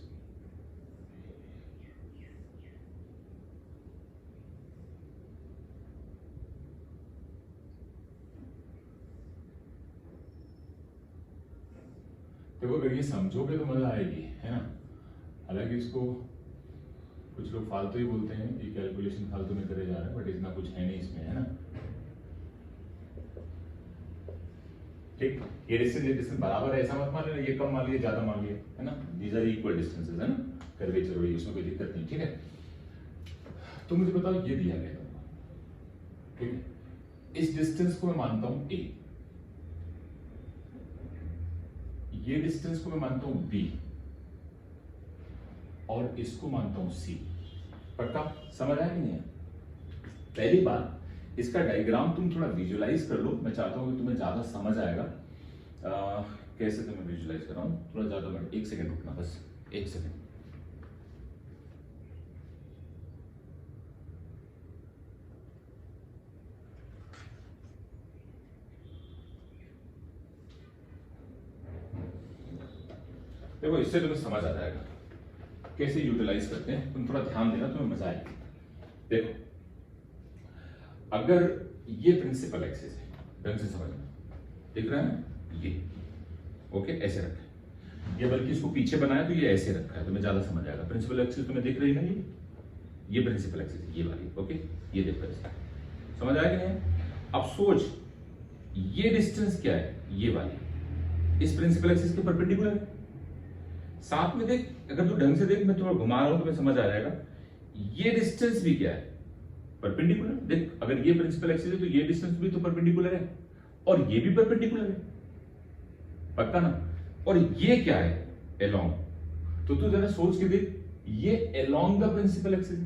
देखो अगर ये समझोगे तो मजा आएगी, है ना। हालांकि इसको कुछ लोग फालतू ही बोलते हैं कि कैलकुलेशन फालतू में करे जा रहे हैं, बट इतना कुछ है नहीं इसमें, है ना। ठीक, ये डिस्टेंस बराबर है ऐसा मत मान लेना, ये कम मान लिया ज्यादा मान लिया, है ना। दीज आर इक्वल डिस्टेंसेस, है ना, कर्वेचर वाली, उसमें कोई दिक्कत नहीं, ठीक है। तो मुझे बताओ ये दिया गया, ठीक है, इस डिस्टेंस को मैं मानता हूं ए, ये डिस्टेंस को मैं मानता हूं बी, और इसको मानता हूं सी। पक्का समझ आया कि नहीं है? पहली बात इसका डायग्राम तुम थोड़ा विजुअलाइज कर लो, मैं चाहता हूं कि तुम्हें ज्यादा समझ आएगा। कैसे तुम्हें विजुअलाइज कर रहा हूं, थोड़ा ज्यादा मिनट, एक सेकंड रुकना, बस एक सेकंड। देखो इससे तुम्हें समझ आ जाएगा कैसे यूटिलाइज करते हैं, तुम थोड़ा ध्यान देना, तुम्हें मजा आएगा। देखो अगर ये प्रिंसिपल एक्सिस है, ढंग से समझना, दिख रहा है ना ये, ओके ऐसे रखा है, ये बल्कि इसको पीछे बनाया तो ये ऐसे रखा है, तुम्हें ज्यादा समझ आएगा। प्रिंसिपल एक्सिस तुम्हें दिख रही है ना, ये प्रिंसिपल एक्सिस है, ये वाली, ओके ये देखो ऐसे, समझ आया कि नहीं? अब सोच ये डिस्टेंस क्या है, ये वाली इस प्रिंसिपल एक्सिस के परपेंडिकुलर है। साथ में देख, अगर तू ढंग से देख, मैं थोड़ा घुमा रहा हूं तो तुम्हें समझ आ जाएगा, ये डिस्टेंस भी क्या है, परपेंडिकुलर। देख अगर ये प्रिंसिपल एक्सिस है तो ये डिस्टेंस भी तो परपेंडिकुलर है, और ये भी परपेंडिकुलर है, पक्का ना। और ये क्या है, एलोंग, तो तू जरा सोच के देख, ये एलोंग द प्रिंसिपल एक्सिस,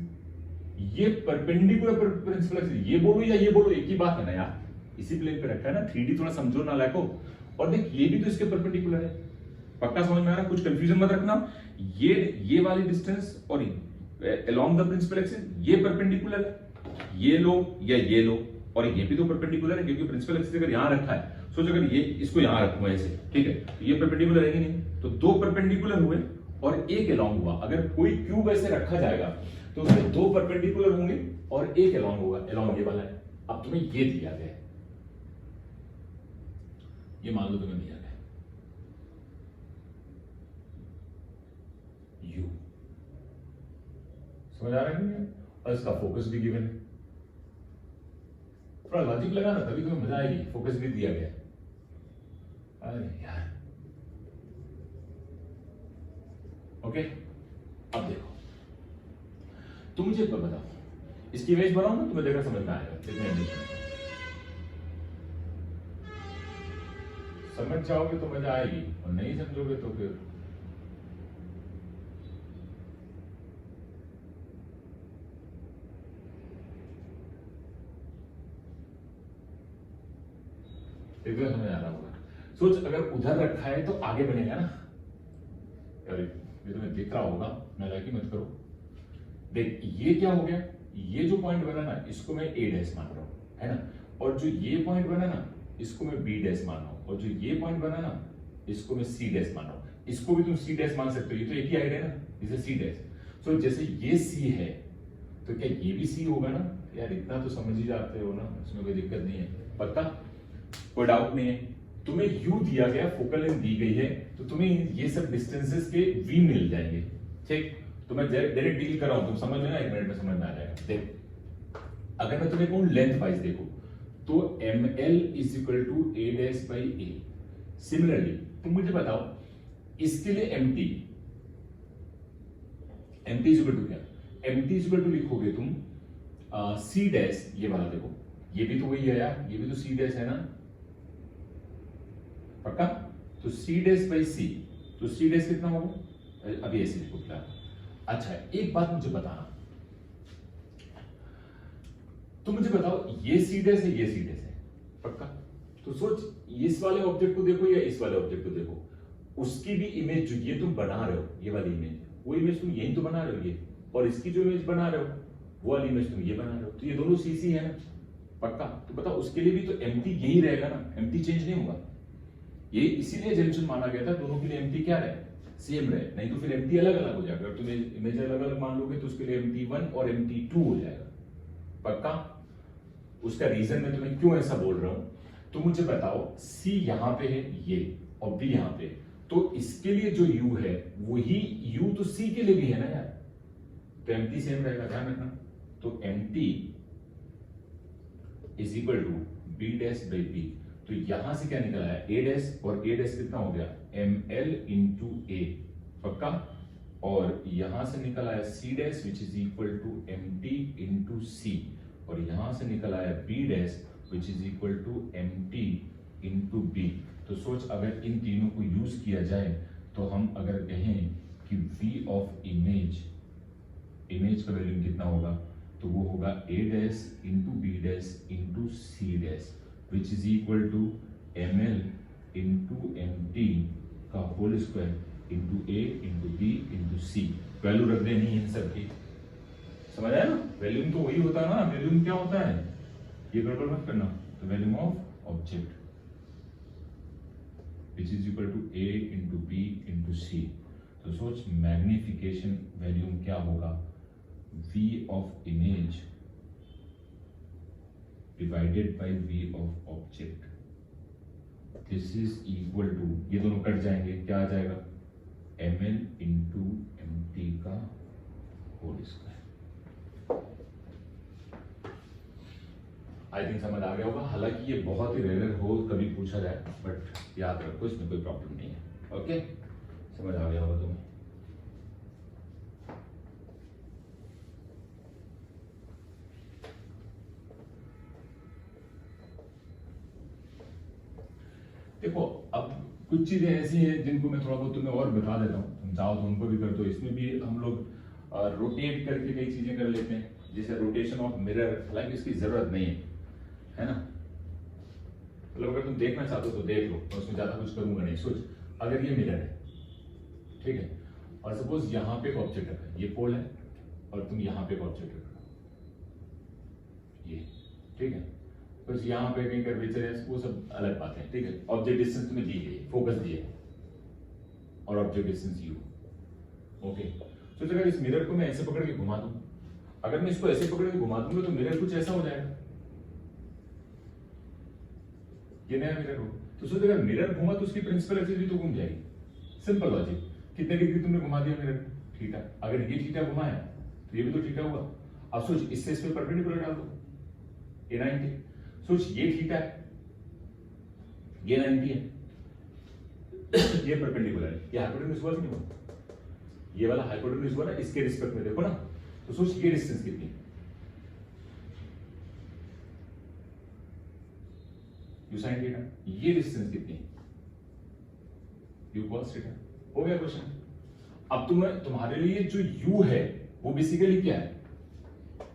ये परपेंडिकुलर प्रिंसिपल एक्सिस, ये बोलो या ये बोलो एक ही बात है ना यार, इसी प्लेन पे रखा है ना, 3D थोड़ा समझो ना लायको। और देख ये भी तो इसके परपेंडिकुलर है, पक्का समझ में आ रहा है? कुछ कंफ्यूजन मत रखना। ये वाली डिस्टेंस और अलोंग द प्रिंसिपल एक्सिस ये परपेंडिकुलर है, ये लो या ये लो, और ये भी तो परपेंडिकुलर है, क्योंकि प्रिंसिपल एक्सिस अगर यहां रखा है, सोच अगर ये इसको यहां रखूं ऐसे, ठीक है, तो ये परपेंडिकुलर है कि नहीं? तो दो परपेंडिकुलर हुए और एक अलोंग हुआ। अगर कोई क्यूब ऐसे रखा जाएगा तो उसमें दो परपेंडिकुलर होंगे और एक अलोंग होगा, अलोंग ये वाला है। अब तुम्हें ये दिया गया है, ये मान लो तुम्हें दिया गया यू, समझ आ रहा है? और इसका फोकस भी गिवन है, थोड़ा लॉजिक लगाना तभी तुम्हें मजा आएगी। फोकस भी दिया गया, अरे यार ओके, अब देखो, तुम मुझे बताओ, इसकी इमेज बनाओ ना, तुम्हें देखा समझ में आएगा कितने इमेज में। समझ जाओगे तो मजा आएगी, और नहीं समझोगे तो फिर एकदम समझ आ रहा होगा। सोच, अगर उधर रखा है तो आगे बनेगा ना। अरे ये तुम्हें दिख रहा होगा, नालायकी मत करो। देख ये क्या हो गया, ये जो पॉइंट बना ना इसको मैं ए डैश मान रहा हूं, है ना, और जो ये पॉइंट बना ना इसको मैं बी डैश मान रहा हूं, और जो ये पॉइंट बना ना इसको मैं सी डैश मान रहा हूं। इसको भी तुम सी डैश मान सकते हो, ये तो एक ही आइडिया है ना, इसे सी डैश। सो जैसे ये सी है तो क्या ये भी सी होगा ना यार, इतना तो समझ ही जाते हो ना, इसमें कोई दिक्कत नहीं है, पक्का कोई डाउट नहीं है। तुम्हें यू दिया गया, फोकल लेंथ दी गई है, तो तुम्हें ये सब डिस्टेंसेस के वी मिल जाएंगे, ठीक। तो मैं डायरेक्ट डील कर रहा हूं, तुम समझ लेना, 1 मिनट में समझ में आ जाएगा। देख, अगर मैं तुम्हें कहूं लेंथ वाइज देखो, तो ml is equal to A dash by A. Similarly तुम मुझे बताओ इसके लिए mt इज इक्वल टू क्या, mt इज इक्वल टू लिखोगे तुम सी डैश, ये वाला देखो, ये भी तो वही है यार, ये भी तो सी डैश है ना, पक्का। तो सी डैश बाई सी, तो सी डैश कितना होगा, अभी ऐसे लिखो फिलहाल। अच्छा एक बात मुझे बताना, तो मुझे बताओ ये सी डैश है, ये सी डैश है, पक्का। तो सोच, इस वाले ऑब्जेक्ट को देखो या इस वाले ऑब्जेक्ट को देखो, उसकी भी इमेज जो ये तुम बना रहे हो, ये वाली इमेज, वो इमेज तुम यही तो बना रहे हो ये, और इसकी जो इमेज बना रहे हो वो वाली इमेज तुम ये बना रहे हो, तो ये दोनों सी है ना, पक्का। तो बताओ उसके लिए भी तो एमटी यही रहेगा ना, एमटी चेंज नहीं होगा। ये इसीलिए जंक्शन माना गया था, दोनों के लिए एमटी क्या रहे, सेम रहे, नहीं तो फिर एमटी अलग अलग हो जाएगा। अगर तुम इमेज अलग अलग मान लोगे तो उसके लिए MT1 और MT2 हो जाएगा, पक्का। उसका रीजन मैं तुम्हें क्यों ऐसा बोल रहा हूं, तो मुझे बताओ सी यहां पे है ये, और बी यहां पे, तो इसके लिए जो यू है वही यू तो सी के लिए भी है ना यार, तो एमटी सेम रहेगा, ध्यान रखना। तो MT is equal to B dash by B, तो यहां से क्या निकला है ए डैश, और ए डैश कितना हो गया ml इंटू ए, पक्का। और यहां से निकला है C dash which is equal to mt into C, और यहां से निकला है B dash which is equal to mt into B. तो सोच, अगर इन तीनों को यूज किया जाए तो हम अगर कहें कि v ऑफ इमेज, इमेज का वैल्यू कितना होगा, तो वो होगा a dash into B dash into C dash which is equal to ml into mt का whole square into a into b into c। Value रख देनी इन सब की, समझ आया ना, वैल्यूम तो वही होता है ना, वैल्यूम क्या होता है, ये गड़बड़ मत करना। तो volume of object which is equal to a into B into C. तो सोच, मैग्निफिकेशन वैल्यूम क्या होगा, v of image divided by v of object, this is equal to, ये दोनों कट जाएंगे, क्या आ जाएगा ml इंटू mt का होल स्क्वायर। आई थिंक समझ आ गया होगा, हालांकि ये बहुत ही रेयर हो कभी पूछा जाए, बट याद रखो इसमें कोई प्रॉब्लम नहीं है, ओके, समझ आ गया होगा तुम्हें। देखो अब कुछ चीजें ऐसी हैं जिनको मैं थोड़ा बहुत तुम्हें और बता देता हूँ, तुम चाहो तो उनको भी कर दो। इसमें भी हम लोग रोटेट करके कई चीजें कर लेते हैं, जैसे रोटेशन ऑफ मिरर, हालांकि इसकी जरूरत नहीं है ना, मतलब अगर तुम देखना चाहते हो तो देख लो, मैं उसमें ज्यादा कुछ करूंगा नहीं। सोच, अगर ये मिरर है, ठीक है, और सपोज यहाँ पे एक ऑब्जेक्ट रखा है, ये पोल है, और तुम यहाँ पे एक ऑब्जेक्ट रखा, ये, ठीक है, बस यहाँ पे कहीं कर्वेचर है, वो सब अलग बात है, ठीक है। ऑब्जेक्ट डिस्टेंस तुम्हें दी गई, फोकस दिया है, और ऑब्जेक्ट डिस्टेंस यू, ओके। तो अगर इस मिरर को मैं ऐसे पकड़ के घुमा दूं, अगर मैं इसको ऐसे पकड़ के घुमा दूंगा तो मिरर कुछ ऐसा हो जाएगा, ये नया मिरर हो। तो सोच, अगर मिरर घुमा तो उसकी प्रिंसिपल एक्सिस भी तो घूम जाएगी, सिंपल लॉजिक। कितने डिग्री तुमने घुमा दिया मिरर, थीटा, अगर ये थीटा घुमाया तो ये भी तो थीटा हुआ। अब सोच, इससे इस पे परपेंडिकुलर डाल दो, ये 90, सोच ये थीटा है, ये 90 है, ये परपेंडिकुलर है, ये हाइपोटेन्यूज वर्क नहीं हुआ, ये वाला हाइपोटेन्यूज हुआ ना, इसके रिस्पेक्ट में देखो ना, तो सोच ये डिस्टेंस कितनी, यू साइन थीटा, ये डिस्टेंस कितनी, यू कॉस थीटा। हो गया क्वेश्चन। अब तुम्हारे लिए जो u है वो बेसिकली क्या है,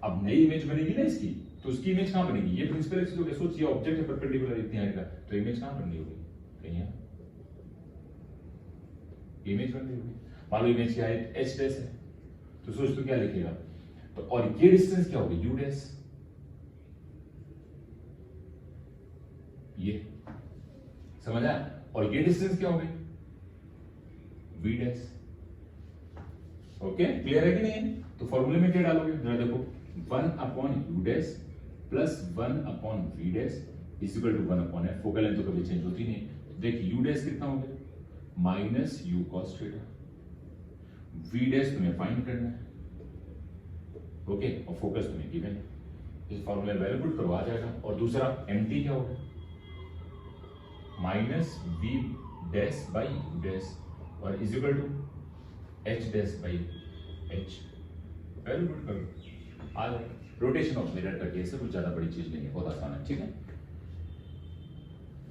अब नई इमेज बनेगी ना इसकी, तो उसकी इमेज कहां बनेगी, ये प्रिंसिपल एक्सिस हो गया। सोच ये ऑब्जेक्ट है परपेंडिकुलर इतनी हाइट का, तो इमेज कहां बननी होगी, कहीं यहां इमेज बन रही होगी। मान लो इमेज की हाइट h डैश है, तो सोच तो क्या लिखेगा, तो और ये डिस्टेंस क्या होगी, u डैश, ये समझ आया, और ये डिस्टेंस क्या होगी, v डैश। ओके, क्लियर है कि नहीं है? तो फॉर्मूले में क्या डालोगे, जरा देखो, 1 upon u dash plus 1 upon v dash is equal to 1 upon f। Focal length तो कभी चेंज होती नहीं। देख u डैश कितना हो गया, minus u cos theta, v dash तुम्हें फाइंड करना है, ओके, और फोकस तुम्हें गिवन है। इस फॉर्मूले वैल्यू पुट करो, आ जाएगा। और दूसरा mt क्या होगा, minus v dash by u dash और is equal to h dash by h, value put करो, आ जाएगा। रोटेशन ऑफ मिरर का केस है, कुछ ज्यादा बड़ी चीज नहीं है, बहुत आसान है, ठीक है।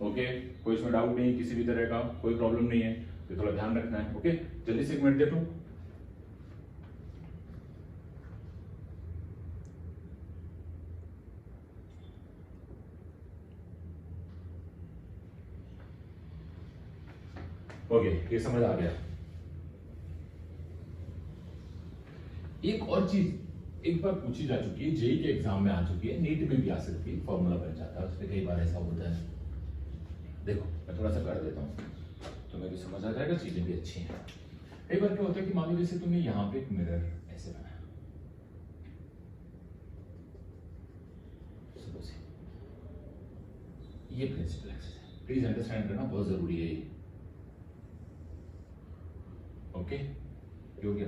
ओके, कोई इसमें डाउट नहीं, किसी भी तरह का कोई प्रॉब्लम नहीं है, तो थोड़ा ध्यान रखना है। ओके, जल्दी से एक मिनट देख लो। ओके, ये समझ आ गया। एक और चीज एक बार पूछी जा चुकी है, जेई के एग्जाम में आ चुकी है, नीट में भी आ सकती है, फॉर्मूला बन जाता है उसमें, कई बार ऐसा होता है। देखो मैं थोड़ा सा कर देता हूँ, तुम्हें भी समझ आ जाएगा, चीजें भी अच्छी हैं। कई बार क्या होता है कि मान लो जैसे तुमने यहाँ पे एक मिरर ऐसे बनाया, ये प्रिंसिपल एक्सिस है, प्लीज अंडरस्टैंड करना, बहुत जरूरी है ये। ओके, हो गया।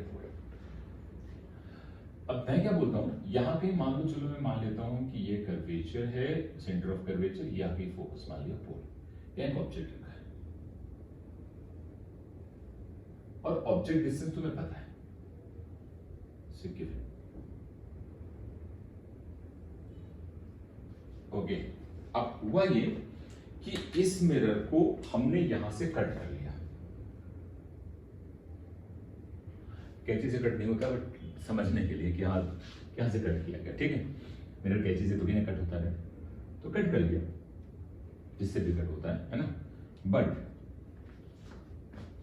अब मैं क्या बोलता हूं, यहां पे मान लो, चलो मैं मान लेता हूं कि ये कर्वेचर है, सेंटर ऑफ कर्वेचर, या फिर फोकस मान लिया पोल, या एक ऑब्जेक्ट रखा है, और ऑब्जेक्ट डिस्टेंस तुम्हें पता है, गिवन। ओके, अब हुआ ये कि इस मिरर को हमने यहां से कट कर लिया, कैंची से कट नहीं होता, बट समझने के लिए कि हाँ यहां से कट किया गया, ठीक है। मिरर कैंची से तो भी नहीं कट होता है, तो कट कर लिया, जिससे भी कट होता है ना। बट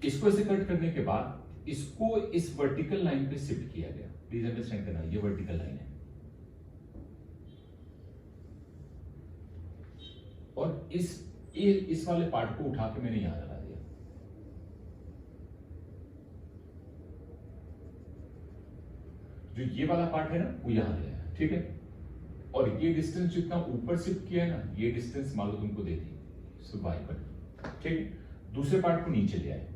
इसको ऐसे कट करने के बाद इसको इस वर्टिकल लाइन पे शिफ्ट किया गया, प्लीज अंडरस्टैंड करना, ये वर्टिकल लाइन है, और इस वाले पार्ट को उठा के मैंने यहां लगा दिया। जो ये वाला पार्ट है ना, वो यहां ले आया, ठीक है। और ये डिस्टेंस जितना ऊपर शिफ्ट किया है ना, ये डिस्टेंस मान लो तुमको दे दी, सो y पर, ठीक है। दूसरे पार्ट को नीचे ले आए,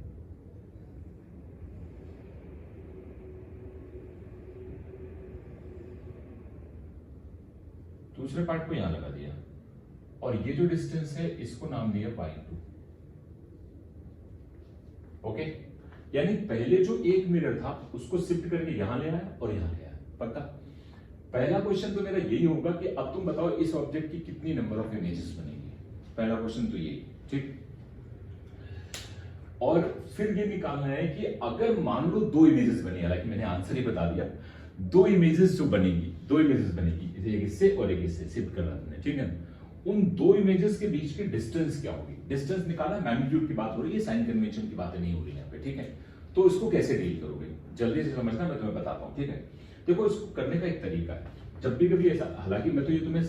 दूसरे पार्ट को यहां लगा दिया, और ये जो डिस्टेंस है इसको नाम दिया y2। ओके, यानी पहले जो एक मिरर था उसको शिफ्ट करके यहां ले आया और यहां ले आया, पक्का। पहला क्वेश्चन तो मेरा यही होगा कि अब तुम बताओ इस ऑब्जेक्ट की कितनी नंबर ऑफ इमेजेस बनेंगी, पहला क्वेश्चन तो ये, ठीक। और फिर ये निकालना है कि अगर मान लो 2 इमेजेस बनी, हालांकि मैंने आंसर ही बता दिया, 2 इमेजेस जो बनेगी, 2 इमेजेस बनेगी, एक इससे और एक इससे शिफ्ट करना तुमने, ठीक है। उन 2 इमेजेस के बीच की डिस्टेंस क्या होगी, डिस्टेंस निकालना, मैग्नीट्यूड की बात हो रही है, साइन कन्वेंशन की बातें नहीं हो रही यहाँ पे, ठीक है। तो इसको कैसे डील करोगे, जल्दी से समझना, मैं तुम्हें बताता हूँ, ठीक है। देखो इसको करने का एक तरीका है, जब भी कभी ऐसा, हालांकि मैं तो ये तुम्हें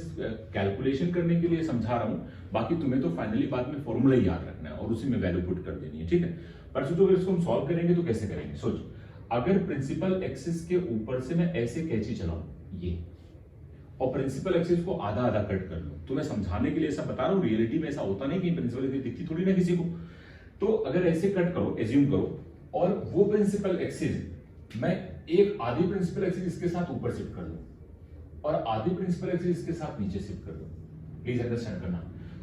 कैलकुलेशन करने के लिए समझा रहा हूँ, बाकी तुम्हें तो फाइनली बाद में फॉर्मूला ही याद रखना है और उसी में वैल्यू पुट कर देनी है, ठीक है। पर सोचो अगर इसको हम सॉल्व करेंगे तो कैसे करेंगे, सोचो अगर प्रिंसिपल एक्सिस के ऊपर से मैं ऐसे कैंची चलाऊं ये, और प्रिंसिपल एक्सिस को आधा आधा कट कर लूं, तो मैं समझाने के लिए ऐसा बता रहा हूं, रियलिटी में ऐसा होता नहीं कि प्रिंसिपल एक्सिस दिखती थोड़ी ना किसी को। तो अगर ऐसे कट करो, एज्यूम करो, और वो प्रिंसिपल एक्सिस मैं एक आधी प्रिंसिपल एक्सिस इसके साथ ऊपर शिफ्ट कर दूं और आधी प्रिंसिपल एक्सिस इसके साथ नीचे शिफ्ट कर दूं, प्लीज अंडरस्टैंड करना।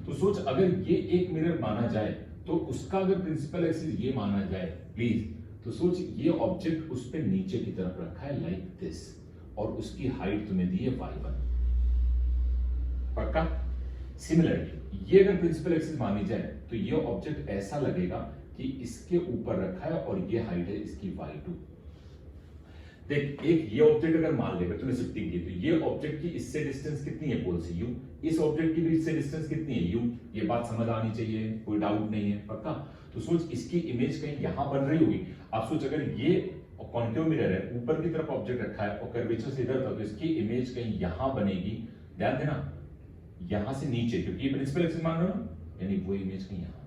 तो सोच अगर ये एक मिरर माना जाए तो उसका अगर प्रिंसिपल एक्सिस ये माना जाए प्लीज, तो सोच ये ऑब्जेक्ट उस पे नीचे की तरफ रखा है लाइक दिस, और उसकी हाइट तुम्हें दी है y1। पक्का? सिमिलरली ये अगर प्रिंसिपल एक्सिस मानी जाए तो ये ऑब्जेक्ट ऐसा लगेगा कि इसके ऊपर रखा है और ये हाइट है इसकी y2। देख, एक ये ऑब्जेक्ट अगर मान लेगा तूने शिफ्टिंग की, तो ये ऑब्जेक्ट की इससे डिस्टेंस कितनी है पोल से u, इस ऑब्जेक्ट की भी इससे डिस्टेंस कितनी है u। ये बात समझ आनी चाहिए, कोई डाउट नहीं है। पक्का? तो सोच इसकी इमेज कहीं यहां बन रही होगी। आप सोच अगर ये कॉन्केव मिरर है, ऊपर की तरफ ऑब्जेक्ट रखा है और कर्वेचर से इधर था, तो इसकी इमेज कहीं यहां बनेगी। ध्यान देना, यहां से नीचे, क्योंकि ये प्रिंसिपल एक्सिस मान रहे हो ना, यानी वो इमेज कहीं यहां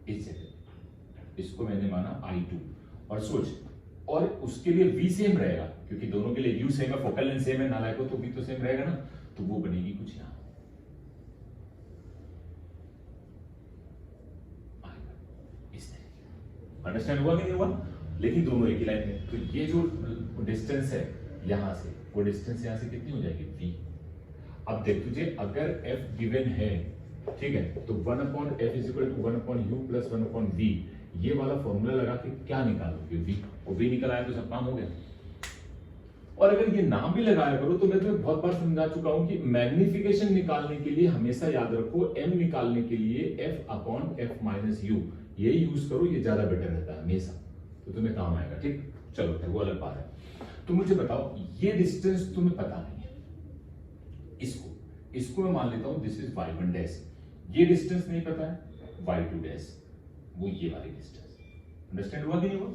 इस जगह, इसको मैंने माना I2। और सोच, और उसके लिए V सेम रहेगा, क्योंकि दोनों के लिए U सेम है, फोकल लेंथ सेम है, नालायकों तो V तो सेम रहेगा ना, तो वो बनेगी कुछ यहां इस तरह। अंडरस्टैंड हुआ कि नहीं हुआ? लेकिन दोनों एक ही लाइन में, तो ये जो डिस्टेंस है यहां से, वो डिस्टेंस यहां से कितनी हो जाएगी? V। अब देख, तुझे अगर F गिवन है, ठीक है, तो 1/f is equal to 1/u plus 1/v, ये वाला फॉर्मूला लगा के क्या निकालोगे? v, और v निकल आया तो सब काम हो गया। और अगर ये नाम भी लगाया करो, तो मैं तुम्हें बहुत बार समझा चुका हूं कि मैग्निफिकेशन निकालने के लिए हमेशा याद रखो, m निकालने के लिए f/f माइनस u, ये यूज करो, ये ज्यादा बेटर रहता है हमेशा, तो तुम्हें काम आएगा। ठीक, चलो वो अलग बात है। तो मुझे बताओ, ये डिस्टेंस तुम्हें पता नहीं है, इसको मैं मान लेता हूं दिस इज y1 डैश, ये डिस्टेंस नहीं पता है y2 डैश, वो ये वाली डिस्टेंस। अंडरस्टैंड हुआ कि नहीं हुआ?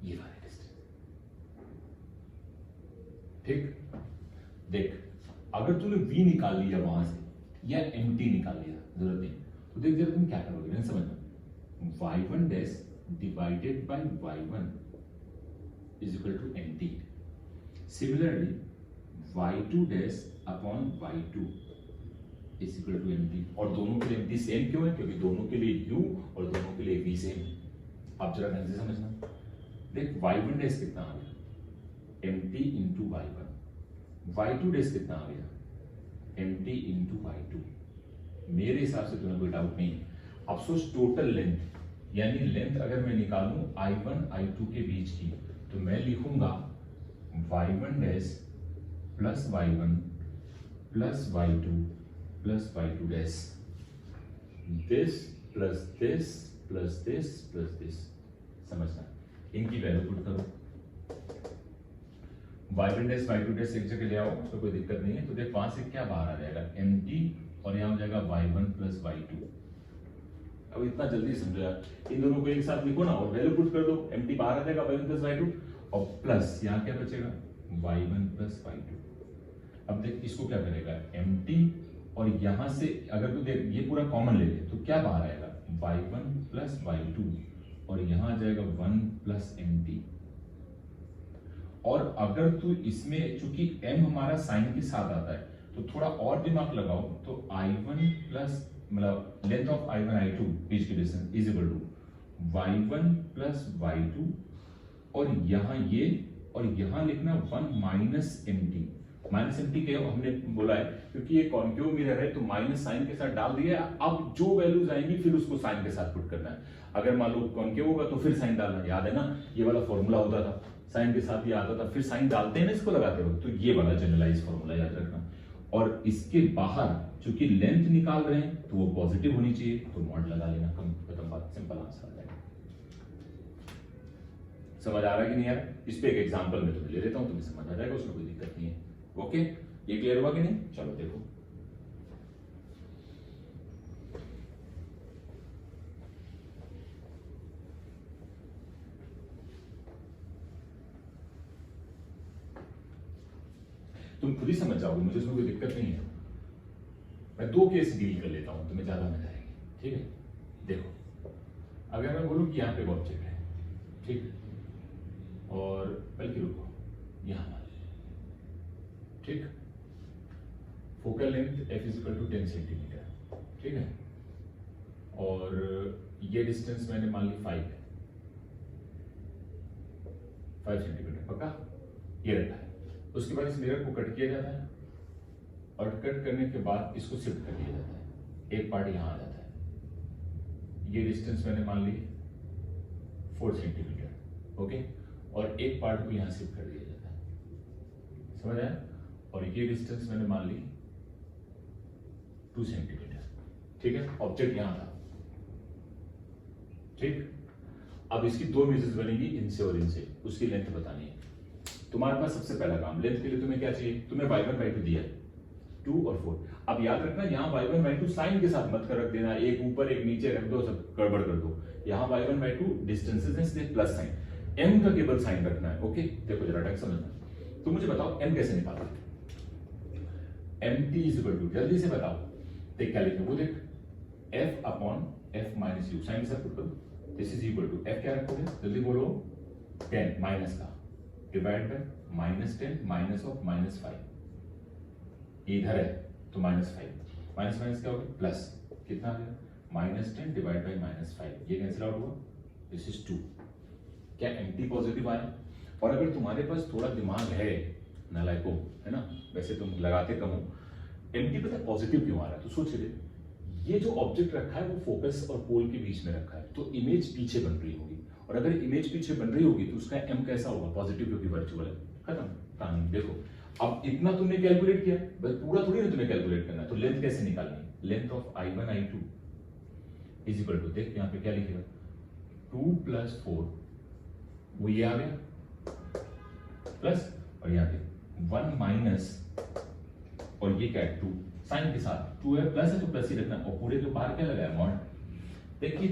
ये वाली डिस्टेंस। ठीक, देख, अगर तूने v निकाल लिया वहां से या mt निकाल लिया, जरूरत नहीं, तो देख जरा तुम क्या करोगे, नहीं समझना। y1 dash divided by y1 is equal to mt। Similarly y2 dash upon y2 is equal to mt, और दोनों के लिए mt सेम क्यों है? क्योंकि दोनों के लिए u और दोनों के लिए v सेम है। आप जरा ढंग से समझना। देख, y1 डैश कितना आ गया? mt into y1। y2 dash कितना आ गया? mt into y2। मेरे हिसाब से तुम्हें कोई डाउट नहीं है। अब सोच टोटल लेंथ, यानी लेंथ अगर मैं निकालूं i1 i2 के बीच की, तो मैं लिखूंगा y1 dash plus y1 plus y2 plus y2 dash, this plus this plus this plus this. समझना, इनकी वैल्यू पुट करो, y1 डैश y2 डैश एक जगह ले आओ, उसमें कोई दिक्कत नहीं है। तो देख, वहां से क्या बाहर आ जाएगा? mt, और यहां हो जाएगा y1 प्लस y2। अब इतना जल्दी समझो यार, इन दोनों को एक साथ लिखो ना और वैल्यू पुट कर दो, mt बाहर आ जाएगा y1 प्लस y2, और प्लस यहाँ क्या बचेगा? y1 plus y2। अब देख, इसको क्या करेगा? mt, और यहां से अगर तू देख ये पूरा कॉमन ले ले, तो क्या बाहर आएगा? y1 प्लस y2, और यहां आ जाएगा 1 प्लस mt। और अगर तू इसमें, चूंकि m हमारा साइन के साथ आता है, तो थोड़ा और दिमाग लगाओ, तो i1 प्लस, मतलब लेंथ ऑफ i1 i2 बीच की distance is equal to y1 plus y2, और यहां ये, और यहां लिखना 1 माइनस mt। माइनस mt क्या हमने बोला है? क्योंकि ये कॉन्केव मिरर है, तो माइनस साइन के साथ डाल दिया। अब जो वैल्यूज आएंगी फिर उसको साइन के साथ पुट करना है। अगर मान लो कॉन्केव होगा तो फिर साइन डालना, याद है ना, ये वाला फॉर्मूला होता था, साइन के साथ ये आता था, फिर साइन डालते हैं ना इसको लगाते हो, तो ये वाला जनरलाइज फॉर्मूला याद रखना। और इसके बाहर चूंकि लेंथ निकाल रहे हैं तो वो पॉजिटिव होनी चाहिए, तो मॉड लगा लेना, कम खत्म बात, सिंपल आंसर आ जाएगा। समझ आ रहा है कि नहीं यार? इस पे एक एग्जांपल मैं तुम्हें ले लेता हूं, तुम्हें समझ आ जाएगा, उसमें कोई दिक्कत नहीं है। ओके, ये क्लियर हुआ कि नहीं? चलो देखो, तुम खुद ही समझ जाओगे, मुझे उसमें कोई दिक्कत नहीं है। मैं दो केस डील कर लेता हूं, तुम्हें ज्यादा मजा आएगी। ठीक है, देखो, अगर मैं बोलूं कि यहां पे ऑब्जेक्ट है, ठीक है, और बल्कि रुको, यहां मान लीजिए, ठीक, focal length f is equal to 10 centimetre, ठीक है, और ये डिस्टेंस मैंने मान ली 5 है, 5 सेंटीमीटर, पक्का? ये रखा है। उसके बाद इस मिरर को कट किया जाता है, और कट करने के बाद इसको शिफ्ट कर दिया जाता है, एक पार्ट यहां आ जाता है, ये डिस्टेंस मैंने मान ली 4 सेंटीमीटर, ओके, और एक पार्ट को यहां शिफ्ट कर दिया जाता है, समझ आया? और ये डिस्टेंस मैंने मान ली 2 सेंटीमीटर, ठीक है, ऑब्जेक्ट यहां था, ठीक। अब इसकी दो मेजर्स बनेगी, इनसे और इनसे, उसकी लेंथ बतानी है। तुम्हारे पास सबसे पहला काम, लेंथ के लिए तुम्हें क्या चाहिए, तुम्हें y1 y2 दिया है 2 और 4। अब याद रखना यहाँ y1 y2 साइन के साथ मत कर रख देना, एक ऊपर एक नीचे रख दो, सब गड़बड़ कर दो। यहाँ y1 y2 डिस्टेंसेस हैं, इसलिए प्लस साइन, m का केवल साइन रखना है, ओके। देखो जरा टैक्स समझना, तो मुझे बताओ m कैसे निकालना है। mt इज इक्वल टू, जल्दी से बताओ, देख क्या लिखे वो देख, f upon f minus u, sign के साथ पुट करो, this is equal to f क्या रखोगे, जल्दी बोलो, 10 माइनस का डिवाइड बाय -10 माइनस ऑफ -5, इधर है तो -5, माइनस माइनस क्या होगा प्लस, कितना आ गया -10 डिवाइड बाय -5, ये कैंसिल आउट हुआ, दिस इज 2। क्या एंटी पॉजिटिव आया? और अगर तुम्हारे पास थोड़ा दिमाग है, नालायको, है ना, वैसे तुम लगाते कम हो, एंटी पता पॉजिटिव क्यों आ रहा है, तो सोच रहे, ये जो ऑब्जेक्ट रखा है वो फोकस और पोल के बीच में रखा है, तो इमेज पीछे बन रही होगी, और अगर इमेज पीछे बन रही होगी तो उसका m कैसा होगा, पॉजिटिव, क्योंकि वर्चुअल है, खत्म कहानी। देखो अब इतना तुमने कैलकुलेट किया, बस पूरा थोड़ी ना तुम्हें कैलकुलेट करना है, तो लेंथ कैसे निकालनी, length of i1 i2 is equal to, देख यहाँ पे क्या लिखेगा, 2 + 4, वो ये आ गया, प्लस, और यहाँ पे 1 माइनस, और ये क्या है 2, साइन के साथ 2 है, प्लस है तो प्लस ही रखना, और पूरे के बाहर क्या लगाया मॉड, देखिए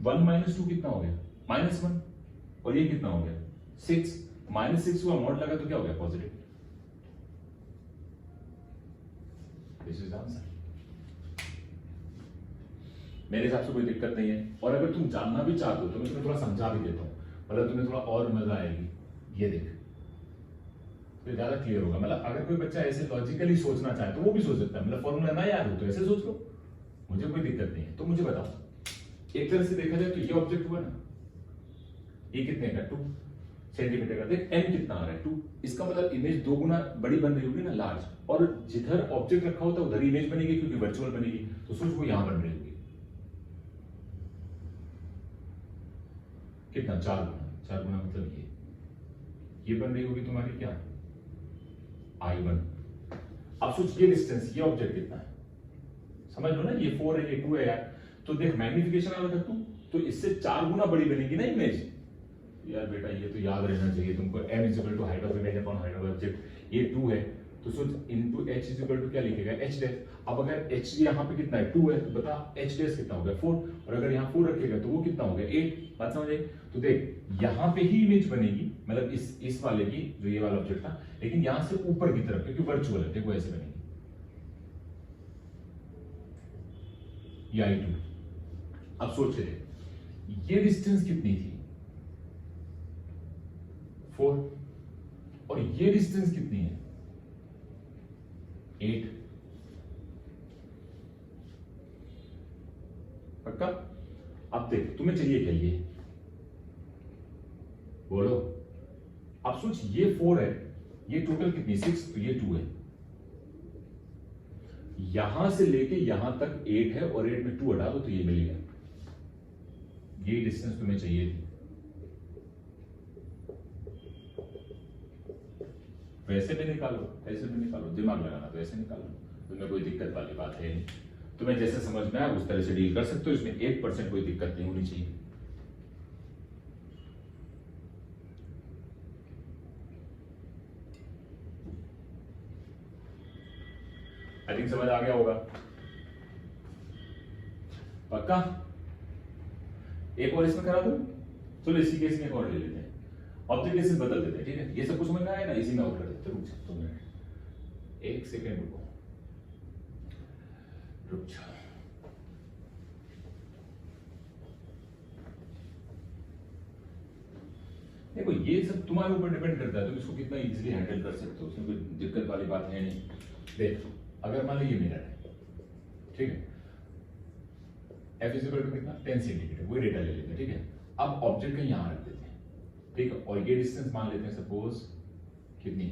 1 - 2 कितना हो गया, -1, और ये कितना हो गया 6, -6 हुआ, मॉड लगा तो क्या हो गया पॉजिटिव। This is answer. मेरे हिसाब से कोई दिक्कत नहीं है, और अगर तुम जानना भी चाहते हो तो मैं तुम्हें थोड़ा समझा भी देता हूं, मतलब तुम्हें थोड़ा और मजा आएगी, ये देख, तो ज्यादा क्लियर होगा। मतलब अगर कोई बच्चा ऐसे लॉजिकली सोचना चाहे तो वो भी सोच सकता है, मतलब फॉर्मूला ना याद हो तो ऐसे सोच लो, मुझे कोई दिक्कत नहीं है। तो मुझे बताओ, एक तरह से देखा जाए तो ये ऑब्जेक्ट हुआ ना, ये कितने का 2 सेंटीमीटर का, देख m कितना आ रहा है 2, इसका मतलब इमेज 2 गुना बड़ी बन रही होगी ना, लार्ज, और जिधर ऑब्जेक्ट रखा होता है उधर इमेज बनेगी, क्योंकि वर्चुअल बनेगी, तो सोच वो यहां बन रही होगी, कितना 4 गुना, 4 गुना मतलब ये बन रही होगी तुम्हारी क्या i1। अब सोच ये डिस्टेंस, ये ऑब्जेक्ट कितना है, समझ लो ना, ये 4 है, ये 2 है यार, तो देख मैग्निफिकेशन अलग रख तू, तो इससे 4 गुना बड़ी बनेगी ना इमेज। यार बेटा ये तो याद रहना चाहिए तुमको, m = height of image upon height of object, ये 2 है, तो सोच इनटू h = क्या लिखेगा h डैश। अब अगर h यहाँ पे कितना है 2 है, तो बता h डैश कितना हो गया 4, और अगर यहाँ 4 रखेगा तो वो कितना हो गया 8, बात समझ आई। तो देख यहाँ पे ही इमेज बनेगी, मतलब इस वाले की, जो ये वाला ऑब्जेक्ट था, लेकिन यहाँ से ऊपर की तरफ, क्योंकि वर्चुअल है, देखो ऐसे बनेगी ये i2। अब सोच रहे ये डिस्टेंस कितनी थी 4, और ये डिस्टेंस कितनी है 8, पक्का। अब देख तुम्हें चाहिए क्या, ये बोलो। अब सोच ये 4 है, ये टोटल कितनी 6, तो ये 2 है, यहां से लेके यहां तक 8 है, और 8 में 2 हटा दो तो ये मिल गया, ये डिस्टेंस तुम्हें चाहिए थी। वैसे भी निकालो, ऐसे भी निकालो, दिमाग लगाना तो ऐसे निकालो, तुम्हें कोई दिक्कत वाली बात है नहीं, तुम्हें जैसे समझ में आए उस तरह से डील कर सकते हो, इसमें 1% कोई दिक्कत नहीं होनी चाहिए। आई थिंक समझ आ गया होगा, पक्का। एक और इसमें करा दूं, चलो इसी केस में एक और ले लेते हैं, ऑब्जेक्ट इसे बदल देते हैं, ठीक है, ये सब कुछ समझ में आया ना, इसी में आउट कर देते हैं। रुक जा 2 मिनट, 1 सेकेंड रुको, रुक जा। देखो ये सब तुम्हारे ऊपर डिपेंड करता है, तुम इसको कितना इजीली हैंडल कर सकते हो, उसमें कोई दिक्कत वाली बात है नहीं। देख अगर मान लो ये मिरर है, ठीक है, f = कितना 10 सेंटीमीटर, वही डेटा ले लेते हैं, ठीक है। अब ऑब्जेक्ट का यहां रख देते हैं, ठीक है, और ये डिस्टेंस मान लेते हैं सपोज कितनी,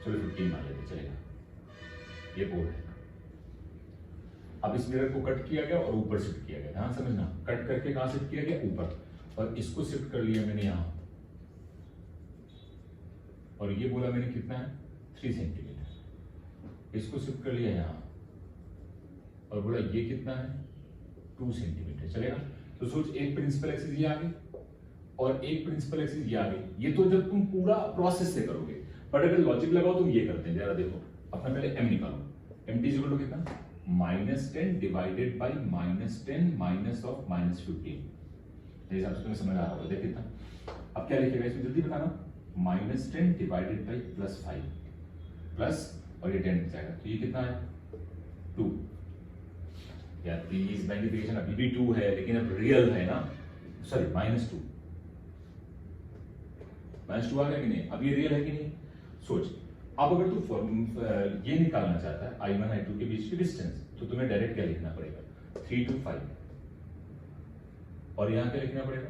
चलो 15 मान लेते हैं, चलेगा, ये 4 है। अब इस मिरर को कट किया गया और ऊपर शिफ्ट किया गया, ध्यान समझना, कट करके कहां शिफ्ट किया गया, ऊपर, और इसको शिफ्ट कर लिया मैंने यहां, और ये बोला मैंने कितना है 3 सेंटीमीटर, इसको शिफ्ट कर लिया यहां और बोला ये कितना है 2 सेंटीमीटर, चलेगा। तो सोच एक प्रिंसिपल एक्सिस ये आ गई और एक प्रिंसिपल एक्सिस ये आ गई, ये तो जब तुम पूरा प्रोसेस से करोगे, बट अगर लॉजिक लगाओ तुम ये करते हैं, जरा देखो अपना पहले m निकालो, mt इक्वल टू कितना -10 डिवाइडेड बाय -10 माइनस ऑफ -15, मेरे हिसाब से तुम्हें समझ आ रहा होगा, देख कितना। अब क्या लिखेगा इसमें जल्दी बताना, -10 डिवाइडेड बाय +5 प्लस और ये 10 जाएगा, तो ये कितना है 2। यार प्लीज मैग्निफिकेशन अभी भी 2 है लेकिन अब रियल है ना, सॉरी -2 आ गया कि नहीं, अब ये रियल है कि नहीं। सोच अब अगर तू ये निकालना चाहता है I1 I2 के बीच की डिस्टेंस, तो तुम्हें डायरेक्ट क्या लिखना पड़ेगा 3 to 5, और यहां क्या लिखना पड़ेगा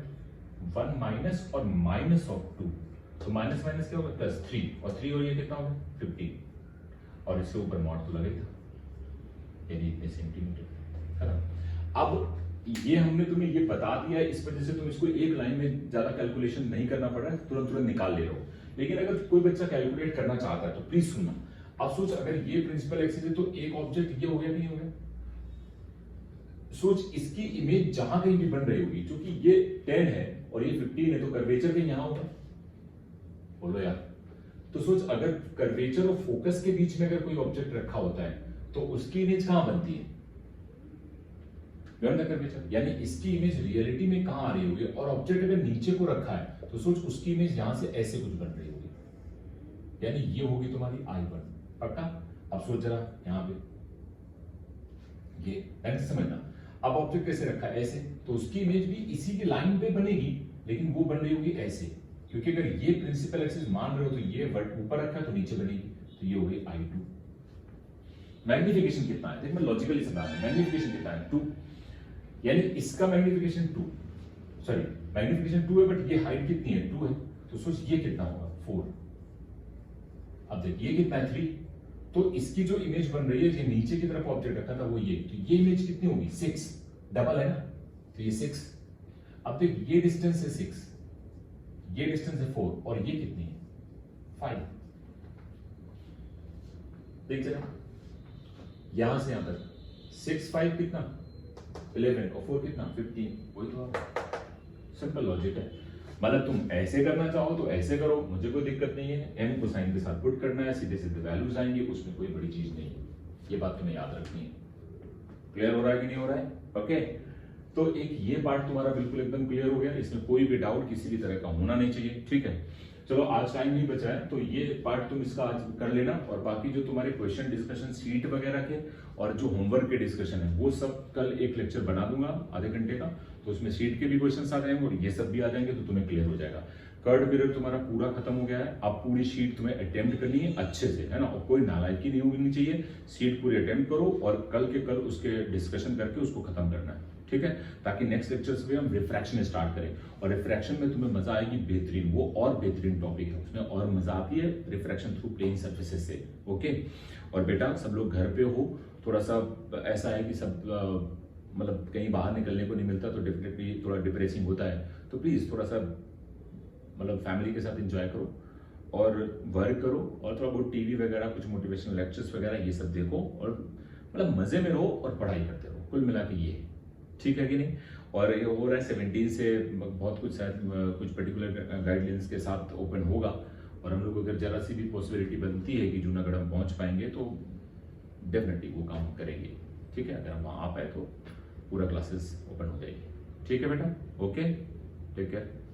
1 माइनस और माइनस ऑफ 2, तो माइनस माइनस क्या होगा +3, और 3 और ये कितना होगा 15, और इसके ऊपर मॉड तो लगेगा यानी इतने सेंटीमीटर है ना। अब ये हमने तुम्हें ये बता दिया, इस वजह से तुम इसको एक लाइन में ज्यादा कैलकुलेशन नहीं करना पड़ रहा है, तुरंत तुरंत निकाल ले रहे हो। लेकिन अगर कोई बच्चा कैलकुलेट करना चाहता है तो प्लीज सुनना। अब सोच अगर ये प्रिंसिपल एक्सिस है तो एक ऑब्जेक्ट ये हो गया कि नहीं हो गया, सोच इसकी इमेज जहां कहीं भी बन रही होगी, क्योंकि ये 10 है और ये 15 है, तो कर्वेचर कहीं यहां होगा, बोलो यार। तो सोच अगर कर्वेचर और फोकस के बीच में अगर कोई ऑब्जेक्ट रखा होता है तो उसकी इमेज कहां बनती है, कर्वेचर, यानी इसकी इमेज रियलिटी में कहां आ रही होगी, और ऑब्जेक्ट अगर नीचे को रखा है तो सोच उसकी इमेज यहां से ऐसे कुछ बन रही होगी, यानी ये होगी तुम्हारी I1, पक्का। अब सोच जरा यहां पे ये ध्यान से समझना, अब ऑब्जेक्ट कैसे रखा है ऐसे, तो उसकी इमेज भी इसी की लाइन पे बनेगी, लेकिन वो बन रही होगी ऐसे, क्योंकि अगर ये प्रिंसिपल एक्सिस मान रहे हो तो ये ऊपर रखा है तो नीचे बनेगी, तो ये हो गई I2। मैग्निफिकेशन कितना है देख, मैं लॉजिकली समझा रहा हूं, मैग्निफिकेशन कितना है 2, यानी इसका मैग्निफिकेशन 2, सॉरी मैग्निफिकेशन 2 है बट ये हाइट कितनी है 2 है, तो सोच ये कितना होगा 4। अब देख ये कितना है 3, तो इसकी जो इमेज बन रही है, ये नीचे की तरफ ऑब्जेक्ट रखा था वो ये, तो ये इमेज कितनी होगी 6, डबल है ना, तो ये 6। अब देख ये डिस्टेंस है 6, ये डिस्टेंस है 4, और ये कितनी है 5। देख जरा यहां से यहां तक 6 5 कितना 11 और 4 कितना 15, वही तो सिंपल लॉजिक है। मतलब तुम ऐसे करना चाहो तो ऐसे करो, मुझे कोई दिक्कत नहीं है, m को साइन के साथ पुट करना है, सीधे सीधे वैल्यूज आएंगे, उसमें कोई बड़ी चीज नहीं है, ये बात तुम्हें याद रखनी है। क्लियर हो रहा है कि नहीं हो रहा है, ओके। तो एक ये पार्ट तुम्हारा बिल्कुल एकदम क्लियर हो गया, इसमें कोई भी डाउट किसी भी तरह का होना नहीं चाहिए, ठीक है। चलो आज टाइम नहीं बचा है तो ये पार्ट तुम इसका आज कर लेना, और बाकी जो तुम्हारे क्वेश्चन डिस्कशन शीट वगैरह के और जो होमवर्क के डिस्कशन है वो सब कल एक लेक्चर बना दूंगा आधे घंटे का, तो उसमें शीट के भी क्वेश्चंस आ जाएंगे और ये सब भी आ जाएंगे, तो तुम्हें क्लियर हो जाएगा। कर्ड पीरियड तुम्हारा पूरा खत्म हो गया है, अब पूरी शीट तुम्हें अटेम्प्ट करनी है अच्छे से, है ना, और कोई नालायकी नहीं होनी चाहिए, शीट पूरी अटेम्प्ट करो और कल के कल उसके डिस्कशन करके उसको खत्म करना है, ठीक है, ताकि नेक्स्ट लेक्चर्स में हम रिफ्रैक्शन स्टार्ट करें, और रिफ्रैक्शन में तुम्हें मजा आएगी बेहतरीन, वो और बेहतरीन टॉपिक है, उसमें और मजा आती है रिफ्रैक्शन थ्रू प्लेन सर्फेसेस से, ओके। और बेटा सब लोग घर पे हो, थोड़ा सा ऐसा है कि सब मतलब कहीं बाहर निकलने को नहीं मिलता, तो डेफिनेटली थोड़ा डिप्रेसिंग होता है, तो प्लीज थोड़ा सा मतलब फैमिली के साथ एंजॉय करो और वर्क करो, और थोड़ा बहुत टीवी वगैरह कुछ मोटिवेशनल लेक्चर्स वगैरह ये सब देखो, और मतलब मजे में रहो और पढ़ाई करते रहो, कुल मिला के ये ठीक है कि नहीं। और ये हो रहा है 17 से बहुत कुछ शायद कुछ पर्टिकुलर गाइडलाइंस के साथ ओपन होगा, और हम लोग को अगर जरा सी भी पॉसिबिलिटी बनती है कि जूनागढ़ हम पहुंच पाएंगे तो डेफिनेटली वो काम करेंगे, ठीक है। अगर हम वहाँ आ पाए तो पूरा क्लासेस ओपन हो जाएगी, ठीक है बेटा, ओके, टेक केयर।